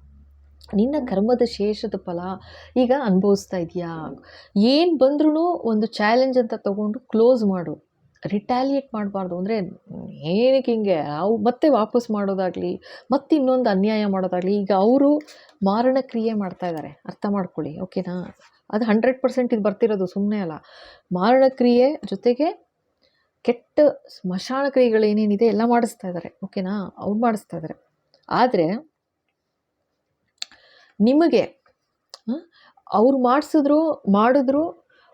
ನಿನ್ನ ಕರ್ಮದ ಶೇಷದ ಫಲ ಈಗ ಅನುಭವಿಸ್ತಾ ಇದೆಯಾ? ಏನು ಬಂದ್ರೂ ಒಂದು ಚಾಲೆಂಜ್ ಅಂತ ತೊಗೊಂಡು ಕ್ಲೋಸ್ ಮಾಡು. ರಿಟ್ಯಾಲಿಯೇಟ್ ಮಾಡಬಾರ್ದು. ಅಂದರೆ ಏನಕ್ಕೆ ಹಿಂಗೆ ಮತ್ತೆ ವಾಪಸ್ ಮಾಡೋದಾಗಲಿ, ಮತ್ತೆ ಇನ್ನೊಂದು ಅನ್ಯಾಯ ಮಾಡೋದಾಗಲಿ. ಈಗ ಅವರು ಮಾರಣ ಕ್ರಿಯೆ ಮಾಡ್ತಾ ಇದ್ದಾರೆ, ಅರ್ಥ ಮಾಡ್ಕೊಳ್ಳಿ, ಓಕೆನಾ? ಅದು 100% ಇದು ಬರ್ತಿರೋದು ಸುಮ್ಮನೆ ಅಲ್ಲ. ಮಾರಣ ಕ್ರಿಯೆ ಜೊತೆಗೆ ಕೆಟ್ಟ ಸ್ಮಶಾನ ಕ್ರಿಯೆಗಳೇನೇನಿದೆ ಎಲ್ಲ ಮಾಡಿಸ್ತಾ ಇದ್ದಾರೆ, ಓಕೆನಾ? ಅವ್ರು ಮಾಡಿಸ್ತಾ ಇದ್ದಾರೆ. ಆದರೆ ನಿಮಗೆ ಅವ್ರು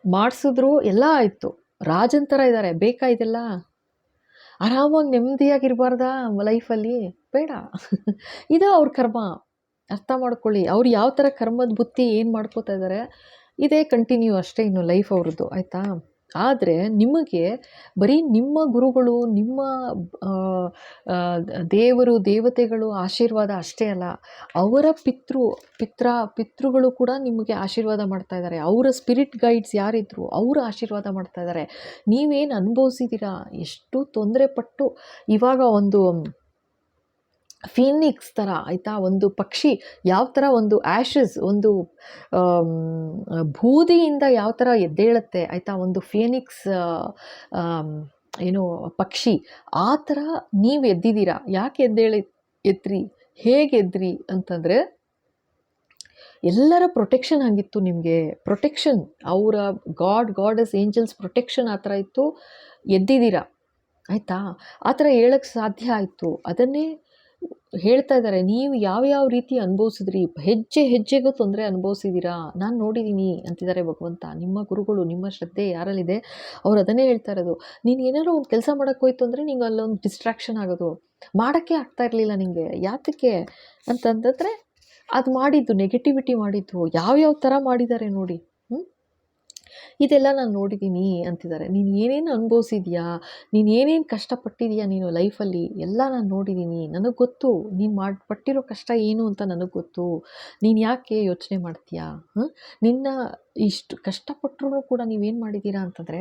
ಮಾಡಿಸಿದ್ರು ಎಲ್ಲ ಆಯಿತು, ರಾಜನ್ ಥರ ಇದ್ದಾರೆ, ಬೇಕಾ ಇದೆಲ್ಲ? ಆರಾಮಾಗಿ ನೆಮ್ಮದಿಯಾಗಿರಬಾರ್ದಾ ಲೈಫಲ್ಲಿ? ಬೇಡ. ಇದು ಅವ್ರ ಕರ್ಮ, ಅರ್ಥ ಮಾಡ್ಕೊಳ್ಳಿ. ಅವ್ರು ಯಾವ ಥರ ಕರ್ಮದ ಬುತ್ತಿ ಏನು ಮಾಡ್ಕೋತಾ ಇದ್ದಾರೆ, ಇದೇ ಕಂಟಿನ್ಯೂ ಅಷ್ಟೇ ಇನ್ನು ಲೈಫ್ ಅವ್ರದ್ದು, ಆಯಿತಾ? ಆದರೆ ನಿಮಗೆ ಬರೀ ನಿಮ್ಮ ಗುರುಗಳು, ನಿಮ್ಮ ದೇವರು ದೇವತೆಗಳು ಆಶೀರ್ವಾದ ಅಷ್ಟೇ ಅಲ್ಲ, ಅವರ ಪಿತೃಗಳು ಕೂಡ ನಿಮಗೆ ಆಶೀರ್ವಾದ ಮಾಡ್ತಾ ಇದ್ದಾರೆ. ಅವರ ಸ್ಪಿರಿಟ್ ಗೈಡ್ಸ್ ಯಾರಿದ್ರು ಅವರು ಆಶೀರ್ವಾದ ಮಾಡ್ತಾ ಇದ್ದಾರೆ. ನೀವೇನು ಅನುಭವಿಸಿದ್ದೀರಾ, ಎಷ್ಟು ತೊಂದರೆ ಪಟ್ಟು ಇವಾಗ ಒಂದು ಫೀನಿಕ್ಸ್ ಥರ, ಆಯಿತಾ? ಒಂದು ಪಕ್ಷಿ ಯಾವ ಥರ ಒಂದು ಆ್ಯಶಸ್, ಒಂದು ಬೂದಿಯಿಂದ ಯಾವ ಥರ ಎದ್ದೇಳುತ್ತೆ, ಆಯಿತಾ? ಒಂದು ಫೀನಿಕ್ಸ್ ಪಕ್ಷಿ, ಆ ಥರ ನೀವು ಎದ್ದಿದ್ದೀರಾ. ಯಾಕೆ ಎದ್ರಿ, ಹೇಗೆ ಎದ್ರಿ ಅಂತಂದರೆ, ಎಲ್ಲರ ಪ್ರೊಟೆಕ್ಷನ್ ಆಗಿತ್ತು ನಿಮಗೆ. ಪ್ರೊಟೆಕ್ಷನ್, ಅವರ ಗಾಡಸ್ ಏಂಜಲ್ಸ್ ಪ್ರೊಟೆಕ್ಷನ್ ಆ ಥರ ಇತ್ತು, ಎದ್ದಿದ್ದೀರಾ, ಆಯಿತಾ? ಆ ಥರ ಹೇಳಕ್ಕೆ ಸಾಧ್ಯ ಆಯಿತು. ಅದನ್ನೇ ಹೇಳ್ತಾ ಇದ್ದಾರೆ, ನೀವು ಯಾವ ರೀತಿ ಅನುಭವಿಸಿದ್ರಿ, ಹೆಜ್ಜೆಗೂ ತೊಂದರೆ ಅನುಭವಿಸಿದ್ದೀರಾ, ನಾನು ನೋಡಿದ್ದೀನಿ ಅಂತಿದ್ದಾರೆ ಭಗವಂತ. ನಿಮ್ಮ ಗುರುಗಳು, ನಿಮ್ಮ ಶ್ರದ್ಧೆ ಯಾರಲ್ಲಿದೆ ಅವ್ರು ಅದನ್ನೇ ಹೇಳ್ತಾ ಇರೋದು. ನೀನು ಏನಾದ್ರು ಒಂದು ಕೆಲಸ ಮಾಡೋಕ್ಕೆ ಹೋಯ್ತು ಅಂದರೆ ನಿಂಗೆ ಅಲ್ಲೊಂದು ಡಿಸ್ಟ್ರಾಕ್ಷನ್ ಆಗೋದು, ಮಾಡೋಕ್ಕೆ ಆಗ್ತಾ ಇರಲಿಲ್ಲ ನಿನಗೆ. ಯಾತಕ್ಕೆ ಅಂತಂದರೆ, ಅದು ಮಾಡಿದ್ದು ನೆಗೆಟಿವಿಟಿ ಮಾಡಿದ್ದು ಯಾವ್ಯಾವ ಥರ ಮಾಡಿದ್ದಾರೆ ನೋಡಿ. ಇದೆಲ್ಲ ನಾನು ನೋಡಿದ್ದೀನಿ ಅಂತಿದ್ದಾರೆ. ನೀನು ಏನೇನು ಅನುಭವಿಸಿದ್ಯಾ, ನೀನು ಏನೇನು ಕಷ್ಟಪಟ್ಟಿದೀಯಾ ನೀನು ಲೈಫಲ್ಲಿ, ಎಲ್ಲ ನಾನು ನೋಡಿದ್ದೀನಿ, ನನಗೆ ಗೊತ್ತು. ನೀನು ಪಟ್ಟಿರೋ ಕಷ್ಟ ಏನು ಅಂತ ನನಗೆ ಗೊತ್ತು. ನೀನು ಯಾಕೆ ಯೋಚನೆ ಮಾಡ್ತೀಯಾ? ನಿನ್ನ ಇಷ್ಟು ಕಷ್ಟಪಟ್ಟರೂ ಕೂಡ ನೀವೇನು ಮಾಡಿದ್ದೀರಾ ಅಂತಂದರೆ,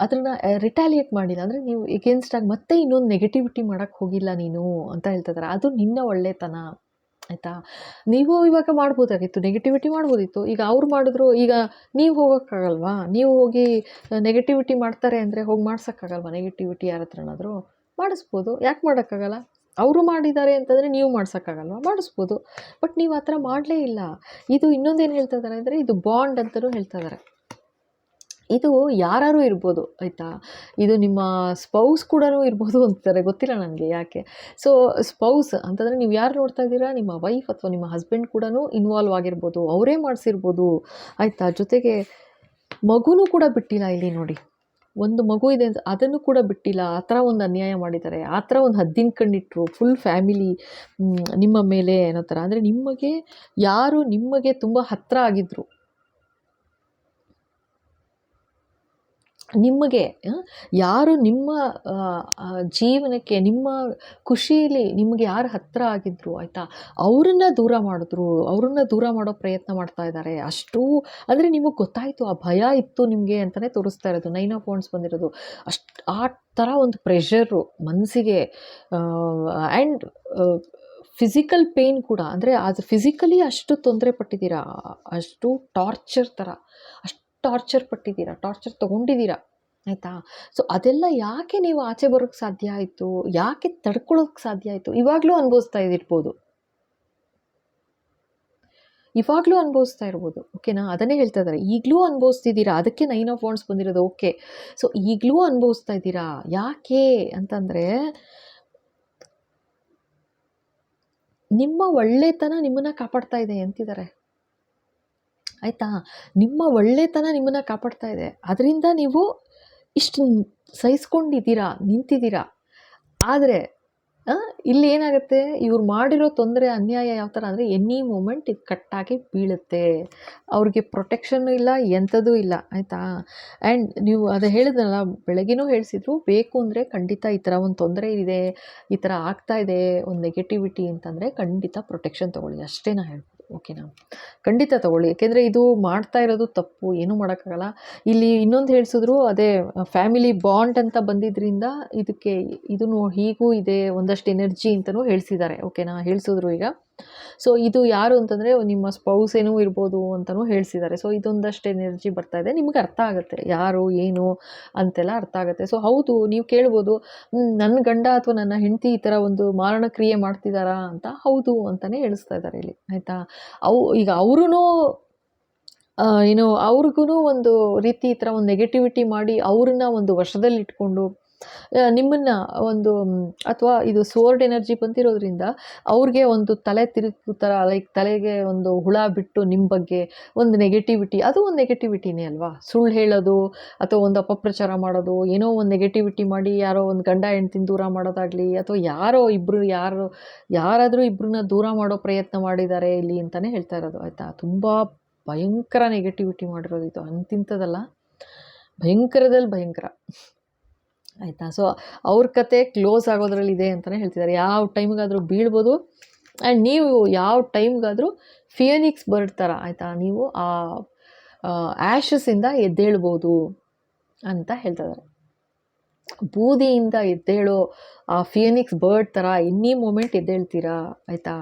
ಅದನ್ನು ರಿಟ್ಯಾಲಿಯೇಟ್ ಮಾಡಿಲ್ಲ. ಅಂದರೆ ನೀವು ಎಗೇನ್ಸ್ಟಾಗಿ ಮತ್ತೆ ಇನ್ನೊಂದು ನೆಗೆಟಿವಿಟಿ ಮಾಡೋಕ್ಕೆ ಹೋಗಿಲ್ಲ ನೀನು ಅಂತ ಹೇಳ್ತಿದ್ದಾರೆ. ಅದು ನಿನ್ನ ಒಳ್ಳೆತನ, ಆಯಿತಾ? ನೀವು ಇವಾಗ ಮಾಡ್ಬೋದಾಗಿತ್ತು, ನೆಗೆಟಿವಿಟಿ ಮಾಡ್ಬೋದಿತ್ತು. ಈಗ ಅವ್ರು ಮಾಡಿದ್ರು, ಈಗ ನೀವು ಹೋಗೋಕ್ಕಾಗಲ್ವಾ? ನೀವು ಹೋಗಿ ನೆಗೆಟಿವಿಟಿ ಮಾಡ್ತಾರೆ ಅಂದರೆ ಹೋಗಿ ಮಾಡ್ಸೋಕ್ಕಾಗಲ್ವಾ? ನೆಗೆಟಿವಿಟಿ ಯಾರ ಹತ್ರನಾದರೂ ಮಾಡಿಸ್ಬೋದು, ಯಾಕೆ ಮಾಡೋಕ್ಕಾಗಲ್ಲ? ಅವರು ಮಾಡಿದ್ದಾರೆ ಅಂತಂದರೆ ನೀವು ಮಾಡ್ಸೋಕ್ಕಾಗಲ್ವಾ? ಮಾಡಿಸ್ಬೋದು. ಬಟ್ ನೀವು ಆ ಥರ ಮಾಡಲೇ ಇಲ್ಲ. ಇದು ಇನ್ನೊಂದೇನು ಹೇಳ್ತಾ ಇದ್ದಾರೆ ಅಂದರೆ, ಇದು ಬಾಂಡ್ ಅಂತಲೂ ಹೇಳ್ತಾ ಇದ್ದಾರೆ. ಇದು ಯಾರು ಇರ್ಬೋದು, ಆಯಿತಾ? ಇದು ನಿಮ್ಮ ಸ್ಪೌಸ್ ಕೂಡ ಇರ್ಬೋದು ಅಂತಾರೆ, ಗೊತ್ತಿಲ್ಲ ನನಗೆ ಯಾಕೆ. ಸೊ ಸ್ಪೌಸ್ ಅಂತಂದರೆ ನೀವು ಯಾರು ನೋಡ್ತಾ ಇದ್ದೀರಾ, ನಿಮ್ಮ ವೈಫ್ ಅಥವಾ ನಿಮ್ಮ ಹಸ್ಬೆಂಡ್ ಕೂಡ ಇನ್ವಾಲ್ವ್ ಆಗಿರ್ಬೋದು, ಅವರೇ ಮಾಡಿಸಿರ್ಬೋದು, ಆಯಿತಾ? ಜೊತೆಗೆ ಮಗುನೂ ಕೂಡ ಬಿಟ್ಟಿಲ್ಲ ಇಲ್ಲಿ ನೋಡಿ. ಒಂದು ಮಗು ಇದೆ ಅಂತ ಅದನ್ನು ಕೂಡ ಬಿಟ್ಟಿಲ್ಲ. ಆ ಥರ ಒಂದು ಅನ್ಯಾಯ ಮಾಡಿದ್ದಾರೆ, ಆ ಥರ ಒಂದು ಹದ್ದಿನ ಕಣ್ಣಿಟ್ರು ಫುಲ್ ಫ್ಯಾಮಿಲಿ ನಿಮ್ಮ ಮೇಲೆ ಅನ್ನೋ ಥರ. ಅಂದರೆ ನಿಮಗೆ ತುಂಬ ಹತ್ತಿರ ಆಗಿದ್ರು, ನಿಮಗೆ ಯಾರು ನಿಮ್ಮ ಜೀವನಕ್ಕೆ, ನಿಮ್ಮ ಖುಷಿಯಲ್ಲಿ ನಿಮಗೆ ಯಾರು ಹತ್ತಿರ ಆಗಿದ್ರು, ಆಯಿತಾ? ಅವರನ್ನು ದೂರ ಮಾಡಿದ್ರು, ಅವರನ್ನು ದೂರ ಮಾಡೋ ಪ್ರಯತ್ನ ಮಾಡ್ತಾ ಇದ್ದಾರೆ. ಅಷ್ಟು ಅಂದರೆ ನಿಮಗೆ ಗೊತ್ತಾಯಿತು, ಆ ಭಯ ಇತ್ತು ನಿಮಗೆ ಅಂತಲೇ ತೋರಿಸ್ತಾ ಇರೋದು. 9 ಆಫ್ ವಾಂಡ್ಸ್ ಬಂದಿರೋದು. ಆ ಥರ ಒಂದು ಪ್ರೆಷರು ಮನಸ್ಸಿಗೆ, ಆ್ಯಂಡ್ ಫಿಸಿಕಲ್ ಪೇಯ್ನ್ ಕೂಡ. ಅಂದರೆ ಅದು ಫಿಸಿಕಲಿ ಅಷ್ಟು ತೊಂದರೆ ಪಟ್ಟಿದ್ದೀರಾ, ಅಷ್ಟು ಟಾರ್ಚರ್ ಥರ, ಅಷ್ಟು ಟಾರ್ಚರ್ ಪಟ್ಟಿದ್ದೀರಾ, ಟಾರ್ಚರ್ ತೊಗೊಂಡಿದ್ದೀರಾ, ಆಯಿತಾ? ಸೊ ಅದೆಲ್ಲ ಯಾಕೆ ನೀವು ಆಚೆ ಬರೋಕ್ಕೆ ಸಾಧ್ಯ ಆಯಿತು, ಯಾಕೆ ತಡ್ಕೊಳ್ಳೋಕ್ಕೆ ಸಾಧ್ಯ ಆಯಿತು? ಇವಾಗಲೂ ಅನುಭವಿಸ್ತಾ ಇರ್ಬೋದು, ಓಕೆನಾ? ಅದನ್ನೇ ಹೇಳ್ತಾ ಇದ್ದಾರೆ, ಈಗಲೂ ಅನುಭವಿಸ್ತಿದ್ದೀರಾ. ಅದಕ್ಕೆ 9 ಆಫ್ ವಾಂಡ್ಸ್ ಬಂದಿರೋದು, ಓಕೆ. ಸೊ ಈಗಲೂ ಅನುಭವಿಸ್ತಾ ಇದ್ದೀರಾ. ಯಾಕೆ ಅಂತಂದರೆ, ನಿಮ್ಮ ಒಳ್ಳೆತನ ನಿಮ್ಮನ್ನು ಕಾಪಾಡ್ತಾ ಇದೆ ಅಂತಿದ್ದಾರೆ, ಆಯಿತಾ? ನಿಮ್ಮ ಒಳ್ಳೆತನ ನಿಮ್ಮನ್ನು ಕಾಪಾಡ್ತಾ ಇದೆ. ಅದರಿಂದ ನೀವು ಇಷ್ಟು ಸಹಿಸ್ಕೊಂಡಿದ್ದೀರಾ, ನಿಂತಿದ್ದೀರಾ. ಆದರೆ ಇಲ್ಲಿ ಏನಾಗುತ್ತೆ, ಇವ್ರು ಮಾಡಿರೋ ತೊಂದರೆ, ಅನ್ಯಾಯ ಯಾವ ಥರ ಅಂದರೆ ಎನಿ ಮೂಮೆಂಟ್ ಇದು ಕಟ್ಟಾಗಿ ಬೀಳುತ್ತೆ. ಅವ್ರಿಗೆ ಪ್ರೊಟೆಕ್ಷನ್ನು ಇಲ್ಲ, ಎಂಥದೂ ಇಲ್ಲ, ಆಯಿತಾ? ಆ್ಯಂಡ್ ನೀವು ಅದು ಹೇಳಿದ್ರಲ್ಲ, ಬೆಳಗ್ಗೆನೂ ಹೇಳಿಸಿದ್ರು, ಬೇಕು ಅಂದರೆ ಖಂಡಿತ ಈ ಥರ ಒಂದು ತೊಂದರೆ ಇದೆ, ಈ ಥರ ಆಗ್ತಾ ಇದೆ, ಒಂದು ನೆಗೆಟಿವಿಟಿ ಅಂತಂದರೆ ಖಂಡಿತ ಪ್ರೊಟೆಕ್ಷನ್ ತೊಗೊಳ್ಳಿ, ಅಷ್ಟೇ ನಾ ಹೇಳ್ಬೋದು. ಓಕೆನಾ? ಖಂಡಿತ ತೊಗೊಳ್ಳಿ. ಯಾಕೆಂದರೆ ಇದು ಮಾಡ್ತಾ ಇರೋದು ತಪ್ಪು, ಏನೂ ಮಾಡೋಕ್ಕಾಗಲ್ಲ. ಇಲ್ಲಿ ಇನ್ನೊಂದು ಹೇಳಿಸಿದ್ರು, ಅದೇ ಫ್ಯಾಮಿಲಿ ಬಾಂಡ್ ಅಂತ ಬಂದಿದ್ದರಿಂದ ಇದಕ್ಕೆ ಇದೂ ಹೀಗೂ ಇದೆ, ಒಂದಷ್ಟು ಎನರ್ಜಿ ಅಂತಲೂ ಹೇಳಿಸಿದ್ದಾರೆ. ಓಕೆನಾ? ಹೇಳಿಸಿದ್ರು ಈಗ. ಸೊ ಇದು ಯಾರು ಅಂತಂದರೆ ನಿಮ್ಮ ಸ್ಪೌಸ್ ಏನೂ ಇರ್ಬೋದು ಅಂತಲೂ ಹೇಳಿಸಿದ್ದಾರೆ. ಸೊ ಇದೊಂದಷ್ಟು ಎನರ್ಜಿ ಬರ್ತಾ ಇದೆ, ನಿಮ್ಗೆ ಅರ್ಥ ಆಗುತ್ತೆ ಯಾರು ಏನು ಅಂತೆಲ್ಲ ಅರ್ಥ ಆಗುತ್ತೆ. ಸೊ ಹೌದು, ನೀವು ಕೇಳ್ಬೋದು, ನನ್ನ ಗಂಡ ಅಥವಾ ನನ್ನ ಹೆಂಡತಿ ಈ ಥರ ಒಂದು ಮಾರಣ ಕ್ರಿಯೆ ಮಾಡ್ತಿದ್ದಾರಾ ಅಂತ. ಹೌದು ಅಂತಲೇ ಹೇಳಿಸ್ತಾ ಇದ್ದಾರೆ ಇಲ್ಲಿ, ಆಯಿತಾ? ಈಗ ಅವರೂ ಅವ್ರಿಗೂ ಒಂದು ರೀತಿ ಈ ಥರ ಒಂದು ನೆಗೆಟಿವಿಟಿ ಮಾಡಿ ಅವ್ರನ್ನ ಒಂದು ವಶದಲ್ಲಿಟ್ಕೊಂಡು ನಿಮ್ಮನ್ನು ಒಂದು ಅಥವಾ ಇದು ಸ್ವೋರ್ಡ್ ಎನರ್ಜಿ ಬಂದಿರೋದ್ರಿಂದ ಅವ್ರಿಗೆ ಒಂದು ತಲೆ ತಿರುಗೋ ಥರ, ಲೈಕ್ ತಲೆಗೆ ಒಂದು ಹುಳ ಬಿಟ್ಟು ನಿಮ್ಮ ಬಗ್ಗೆ ಒಂದು ನೆಗೆಟಿವಿಟಿ, ಅದು ಒಂದು ನೆಗೆಟಿವಿಟಿನೇ ಅಲ್ವಾ? ಸುಳ್ಳು ಹೇಳೋದು ಅಥವಾ ಒಂದು ಅಪಪ್ರಚಾರ ಮಾಡೋದು, ಏನೋ ಒಂದು ನೆಗೆಟಿವಿಟಿ ಮಾಡಿ ಯಾರೋ ಒಂದು ಗಂಡ ಹೆಂಡ್ತಿನ ದೂರ ಮಾಡೋದಾಗಲಿ, ಅಥವಾ ಯಾರಾದರೂ ಇಬ್ಬರನ್ನ ದೂರ ಮಾಡೋ ಪ್ರಯತ್ನ ಮಾಡಿದ್ದಾರೆ ಇಲ್ಲಿ ಅಂತಲೇ ಹೇಳ್ತಾ ಇರೋದು, ಆಯಿತಾ? ತುಂಬ ಭಯಂಕರ ನೆಗೆಟಿವಿಟಿ ಮಾಡಿರೋದು ಇದು, ಅಂತಿಂಥದ್ದಲ್ಲ, ಭಯಂಕರದಲ್ಲಿ ಭಯಂಕರ, ಆಯಿತಾ? ಸೊ ಅವ್ರ ಕತೆ ಕ್ಲೋಸ್ ಆಗೋದ್ರಲ್ಲಿದೆ ಅಂತಲೇ ಹೇಳ್ತಿದ್ದಾರೆ. ಯಾವ ಟೈಮ್ಗಾದರೂ ಬೀಳ್ಬೋದು, ಆ್ಯಂಡ್ ನೀವು ಯಾವ ಟೈಮ್ಗಾದರೂ ಫಿಯೋನಿಕ್ಸ್ ಬರ್ಡ್ ಥರ, ಆಯಿತಾ? ನೀವು ಆ ಆ್ಯಶಸ್ಸಿಂದ ಎದ್ದೇಳ್ಬೋದು ಅಂತ ಹೇಳ್ತಾ ಇದ್ದಾರೆ. ಬೂದಿಯಿಂದ ಎದ್ದೇಳೋ ಆ ಫಿಯೋನಿಕ್ಸ್ ಬರ್ಡ್ ಥರ ಎನಿ ಮೂಮೆಂಟ್ ಎದ್ದೇಳ್ತೀರಾ, ಆಯಿತಾ?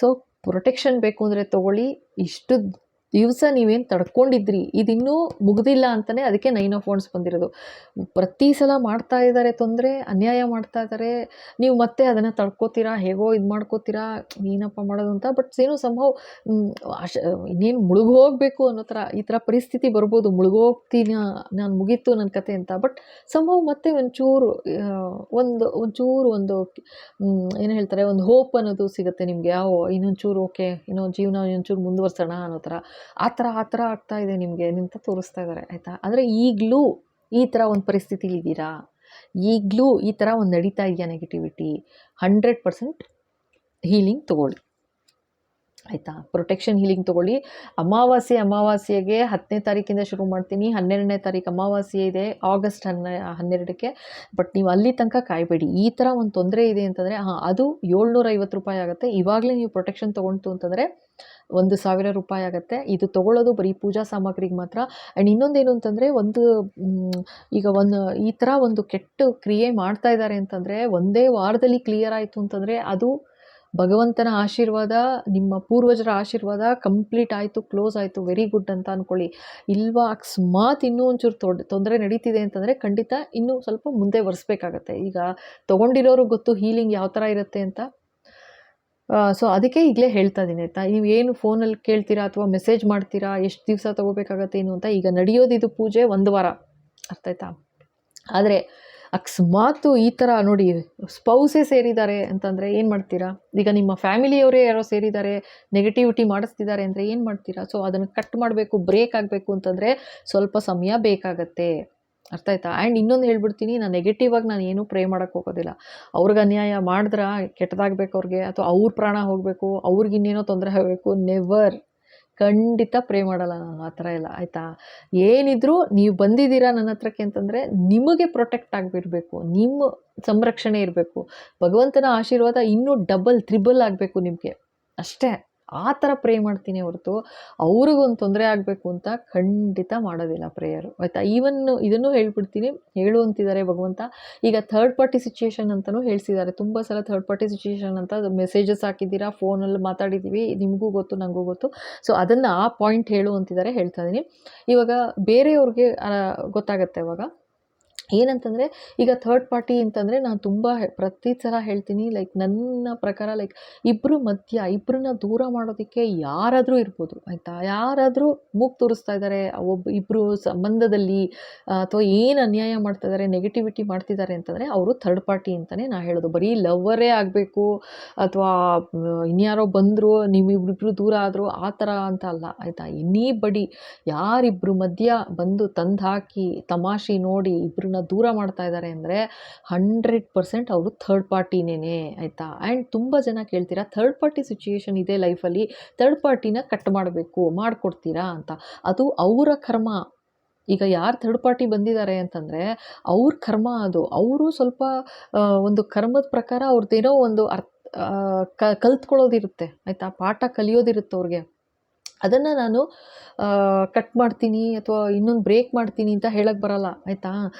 ಸೊ ಪ್ರೊಟೆಕ್ಷನ್ ಬೇಕು ಅಂದರೆ ತೊಗೊಳ್ಳಿ. ಇಷ್ಟು ದಿವಸ ನೀವೇನು ತಡ್ಕೊಂಡಿದ್ರಿ, ಇದಿನ್ನೂ ಮುಗ್ದಿಲ್ಲ ಅಂತಲೇ ಅದಕ್ಕೆ 9 ಆಫ್ ವಾಂಡ್ಸ್ ಬಂದಿರೋದು. ಪ್ರತಿ ಸಲ ಮಾಡ್ತಾ ಇದ್ದಾರೆ ತೊಂದರೆ, ಅನ್ಯಾಯ ಮಾಡ್ತಾ ಇದ್ದಾರೆ, ನೀವು ಮತ್ತೆ ಅದನ್ನು ತಡ್ಕೋತೀರಾ, ಹೇಗೋ ಇದು ಮಾಡ್ಕೋತೀರಾ, ಏನಪ್ಪ ಮಾಡೋದು ಅಂತ. ಬಟ್ ಏನೋ ಸಂಭವ ಇನ್ನೇನು ಮುಳುಗೋಗಬೇಕು ಅನ್ನೋ ಥರ ಈ ಥರ ಪರಿಸ್ಥಿತಿ ಬರ್ಬೋದು, ಮುಳುಗೋಗ್ತೀನಿ ನಾನು, ಮುಗೀತು ನನ್ನ ಕತೆ ಅಂತ. ಬಟ್ ಸಂಭವ ಮತ್ತೆ ಒಂಚೂರು ಏನು ಹೇಳ್ತಾರೆ, ಒಂದು ಹೋಪ್ ಅನ್ನೋದು ಸಿಗುತ್ತೆ ನಿಮಗೆ. ಇನ್ನೊಂಚೂರು ಓಕೆ, ಜೀವನ ಇನ್ನೊಂಚೂರು ಮುಂದುವರ್ಸೋಣ ಅನ್ನೋ ಥರ, ಆ ಥರ ಆಗ್ತಾ ಇದೆ ನಿಮಗೆ ಅಂತ ತೋರಿಸ್ತಾ ಇದ್ದಾರೆ, ಆಯಿತಾ? ಆದರೆ ಈಗಲೂ ಈ ಥರ ಒಂದು ಪರಿಸ್ಥಿತಿಲಿದ್ದೀರಾ, ಈಗಲೂ ಈ ಥರ ಒಂದು ನಡೀತಾ ಇದೆಯಾ ನೆಗೆಟಿವಿಟಿ, 100% ಹೀಲಿಂಗ್ ತೊಗೊಳ್ಳಿ, ಆಯಿತಾ? ಪ್ರೊಟೆಕ್ಷನ್ ಹೀಲಿಂಗ್ ತೊಗೊಳ್ಳಿ. ಅಮಾವಾಸ್ಯೆಗೆ 10ನೇ ತಾರೀಕಿಂದ ಶುರು ಮಾಡ್ತೀನಿ. 12ನೇ ತಾರೀಕು ಅಮಾವಾಸ್ಯೆ ಇದೆ, ಆಗಸ್ಟ್ 12ಕ್ಕೆ. ಬಟ್ ನೀವು ಅಲ್ಲಿ ತನಕ ಕಾಯಬೇಡಿ. ಈ ಥರ ಒಂದು ತೊಂದರೆ ಇದೆ ಅಂತಂದರೆ ಅದು 750 ರೂಪಾಯಿ ಆಗುತ್ತೆ. ಇವಾಗಲೇ ನೀವು ಪ್ರೊಟೆಕ್ಷನ್ ತೊಗೊಂತು ಅಂತಂದರೆ 1000 ರೂಪಾಯಿ ಆಗುತ್ತೆ. ಇದು ತೊಗೊಳ್ಳೋದು ಬರೀ ಪೂಜಾ ಸಾಮಗ್ರಿಗೆ ಮಾತ್ರ. ಆ್ಯಂಡ್ ಇನ್ನೊಂದೇನು ಅಂತಂದರೆ, ಈಗ ಈ ಥರ ಒಂದು ಕೆಟ್ಟ ಕ್ರಿಯೆ ಮಾಡ್ತಾ ಇದ್ದಾರೆ ಅಂತಂದರೆ ಒಂದೇ ವಾರದಲ್ಲಿ ಕ್ಲಿಯರ್ ಆಯಿತು ಅಂತಂದರೆ ಅದು ಭಗವಂತನ ಆಶೀರ್ವಾದ, ನಿಮ್ಮ ಪೂರ್ವಜರ ಆಶೀರ್ವಾದ ಕಂಪ್ಲೀಟ್ ಆಯಿತು, ಕ್ಲೋಸ್ ಆಯಿತು, ವೆರಿ ಗುಡ್ ಅಂತ ಅಂದ್ಕೊಳ್ಳಿ. ಇಲ್ವಾ ಅಕಸ್ಮಾತ್ ಇನ್ನೂ ಒಂಚೂರು ತೊಂದರೆ ನಡೀತಿದೆ ಅಂತಂದರೆ ಖಂಡಿತ ಇನ್ನೂ ಸ್ವಲ್ಪ ಮುಂದೆ ಒರೆಸ್ಬೇಕಾಗತ್ತೆ. ಈಗ ತೊಗೊಂಡಿರೋರು ಗೊತ್ತು ಹೀಲಿಂಗ್ ಯಾವ ಥರ ಇರುತ್ತೆ ಅಂತ. ಸೊ ಅದಕ್ಕೆ ಈಗಲೇ ಹೇಳ್ತಾ ಇದ್ದೀನಿ, ಆಯಿತಾ? ನೀವು ಏನು ಫೋನಲ್ಲಿ ಕೇಳ್ತೀರಾ ಅಥವಾ ಮೆಸೇಜ್ ಮಾಡ್ತೀರಾ, ಎಷ್ಟು ದಿವಸ ತೊಗೋಬೇಕಾಗತ್ತೆ ಏನು ಅಂತ. ಈಗ ನಡೆಯೋದಿದು ಪೂಜೆ 1 ವಾರ, ಅರ್ಥ ಆಯ್ತಾ? ಆದರೆ ಅಕಸ್ಮಾತ್ ಈ ಥರ ನೋಡಿ, ಸ್ಪೌಸೇ ಸೇರಿದ್ದಾರೆ ಅಂತಂದರೆ ಏನು ಮಾಡ್ತೀರಾ? ಈಗ ನಿಮ್ಮ ಫ್ಯಾಮಿಲಿಯವರೇ ಯಾರೋ ಸೇರಿದ್ದಾರೆ, ನೆಗೆಟಿವಿಟಿ ಮಾಡಿಸ್ತಿದ್ದಾರೆ ಅಂದರೆ ಏನು ಮಾಡ್ತೀರಾ? ಸೊ ಅದನ್ನು ಕಟ್ ಮಾಡಬೇಕು, ಬ್ರೇಕ್ ಆಗಬೇಕು ಅಂತಂದರೆ ಸ್ವಲ್ಪ ಸಮಯ ಬೇಕಾಗತ್ತೆ, ಅರ್ಥ ಆಯ್ತಾ? ಆ್ಯಂಡ್ ಇನ್ನೊಂದು ಹೇಳ್ಬಿಡ್ತೀನಿ, ನಾನು ನೆಗೆಟಿವ್ ಆಗಿ ನಾನು ಏನೂ ಪ್ರೇ ಮಾಡೋಕ್ಕೆ ಹೋಗೋದಿಲ್ಲ. ಅವ್ರಿಗೆ ಅನ್ಯಾಯ ಮಾಡಿದ್ರೆ ಕೆಟ್ಟದಾಗಬೇಕು ಅವ್ರಿಗೆ, ಅಥವಾ ಅವ್ರ ಪ್ರಾಣ ಹೋಗಬೇಕು, ಅವ್ರಿಗೆ ಇನ್ನೇನೋ ತೊಂದರೆ ಆಗಬೇಕು, ನೆವರ್, ಖಂಡಿತ ಪ್ರೇ ಮಾಡಲ್ಲ ನಾನು ಆ ಥರ ಎಲ್ಲ, ಆಯಿತಾ? ಏನಿದ್ರೂ ನೀವು ಬಂದಿದ್ದೀರಾ ನನ್ನ ಹತ್ರಕ್ಕೆ ಅಂತಂದರೆ ನಿಮಗೆ ಪ್ರೊಟೆಕ್ಟ್ ಆಗಿಬಿಡಬೇಕು, ನಿಮ್ಮ ಸಂರಕ್ಷಣೆ ಇರಬೇಕು, ಭಗವಂತನ ಆಶೀರ್ವಾದ ಇನ್ನೂ ಡಬಲ್ ತ್ರಿಬಲ್ ಆಗಬೇಕು ನಿಮಗೆ, ಅಷ್ಟೇ. ಆ ಥರ ಪ್ರೇ ಮಾಡ್ತೀನಿ ಹೊರತು ಅವ್ರಿಗೊಂದು ತೊಂದರೆ ಆಗಬೇಕು ಅಂತ ಖಂಡಿತ ಮಾಡೋದಿಲ್ಲ ಪ್ರೇಯರು, ಆಯಿತಾ? ಇದನ್ನು ಹೇಳ್ಬಿಡ್ತೀನಿ, ಹೇಳು ಅಂತಿದ್ದಾರೆ ಭಗವಂತ. ಈಗ ಥರ್ಡ್ ಪಾರ್ಟಿ ಸಿಚುಯೇಷನ್ ಅಂತಲೂ ಹೇಳ್ಸಿದ್ದಾರೆ. ತುಂಬ ಸಲ ಥರ್ಡ್ ಪಾರ್ಟಿ ಸಿಚುಯೇಷನ್ ಅಂತ ಮೆಸೇಜಸ್ ಹಾಕಿದ್ದೀರಾ, ಫೋನಲ್ಲಿ ಮಾತಾಡಿದ್ದೀವಿ, ನಿಮಗೂ ಗೊತ್ತು, ನನಗೂ ಗೊತ್ತು. ಸೊ ಅದನ್ನು ಆ ಪಾಯಿಂಟ್ ಹೇಳು ಅಂತಿದ್ದಾರೆ, ಹೇಳ್ತಾ ಇದ್ದೀನಿ. ಇವಾಗ ಬೇರೆಯವ್ರಿಗೆ ಗೊತ್ತಾಗುತ್ತೆ. ಇವಾಗ ಏನಂತಂದರೆ ಈಗ ಥರ್ಡ್ ಪಾರ್ಟಿ ಅಂತಂದರೆ ನಾನು ತುಂಬ ಪ್ರತಿ ಸಲ ಹೇಳ್ತೀನಿ, ಲೈಕ್ ನನ್ನ ಪ್ರಕಾರ ಲೈಕ್ ಇಬ್ಬರನ್ನ ದೂರ ಮಾಡೋದಕ್ಕೆ ಯಾರಾದರೂ ಇರ್ಬೋದು ಆಯಿತಾ. ಯಾರಾದರೂ ಮೂಗು ತೋರಿಸ್ತಾ ಇದ್ದಾರೆ ಇಬ್ಬರು ಸಂಬಂಧದಲ್ಲಿ, ಅಥವಾ ಏನು ಅನ್ಯಾಯ ಮಾಡ್ತಾ ಇದ್ದಾರೆ, ನೆಗೆಟಿವಿಟಿ ಮಾಡ್ತಿದ್ದಾರೆ ಅಂತಂದರೆ ಅವರು ಥರ್ಡ್ ಪಾರ್ಟಿ ಅಂತಲೇ ನಾನು ಹೇಳೋದು. ಬರೀ ಲವ್ವರೇ ಆಗಬೇಕು ಅಥವಾ ಇನ್ಯಾರೋ ಬಂದರು ನೀವಿಬ್ಬರಿಬ್ರು ದೂರ ಆದರು ಆ ಥರ ಅಂತ ಅಲ್ಲ ಆಯಿತಾ. ಎನಿಬಡಿ ಯಾರಿಬ್ಬರು ಮಧ್ಯ ಬಂದು ತಂದು ಹಾಕಿ ತಮಾಷೆ ನೋಡಿ ಇಬ್ಬರನ್ನ ದೂರ ಮಾಡ್ತಾ ಇದ್ದಾರೆ ಅಂದರೆ 100% ಅವರು ಥರ್ಡ್ ಪಾರ್ಟಿನೇ ಆಯಿತಾ. ಆ್ಯಂಡ್ ತುಂಬ ಜನ ಕೇಳ್ತೀರಾ ಥರ್ಡ್ ಪಾರ್ಟಿ ಸಿಚುಯೇಷನ್ ಇದೆ ಲೈಫಲ್ಲಿ, ಥರ್ಡ್ ಪಾರ್ಟಿನ ಕಟ್ ಮಾಡಬೇಕು, ಮಾಡಿಕೊಡ್ತೀರಾ ಅಂತ. ಅದು ಅವರ ಕರ್ಮ. ಈಗ ಯಾರು ಥರ್ಡ್ ಪಾರ್ಟಿ ಬಂದಿದ್ದಾರೆ ಅಂತಂದರೆ ಅವ್ರ ಕರ್ಮ ಅದು. ಅವರು ಸ್ವಲ್ಪ ಒಂದು ಕರ್ಮದ ಪ್ರಕಾರ ಅವ್ರದ್ದೇನೋ ಒಂದು ಕಲ್ತ್ಕೊಳ್ಳೋದಿರುತ್ತೆ ಆಯಿತಾ, ಪಾಠ ಕಲಿಯೋದಿರುತ್ತೆ ಅವ್ರಿಗೆ. ಅದನ್ನು ನಾನು ಕಟ್ ಮಾಡ್ತೀನಿ ಅಥವಾ ಇನ್ನೊಂದು ಬ್ರೇಕ್ ಮಾಡ್ತೀನಿ ಅಂತ ಹೇಳಕ್ಕೆ ಬರಲ್ಲ ಆಯಿತಾ.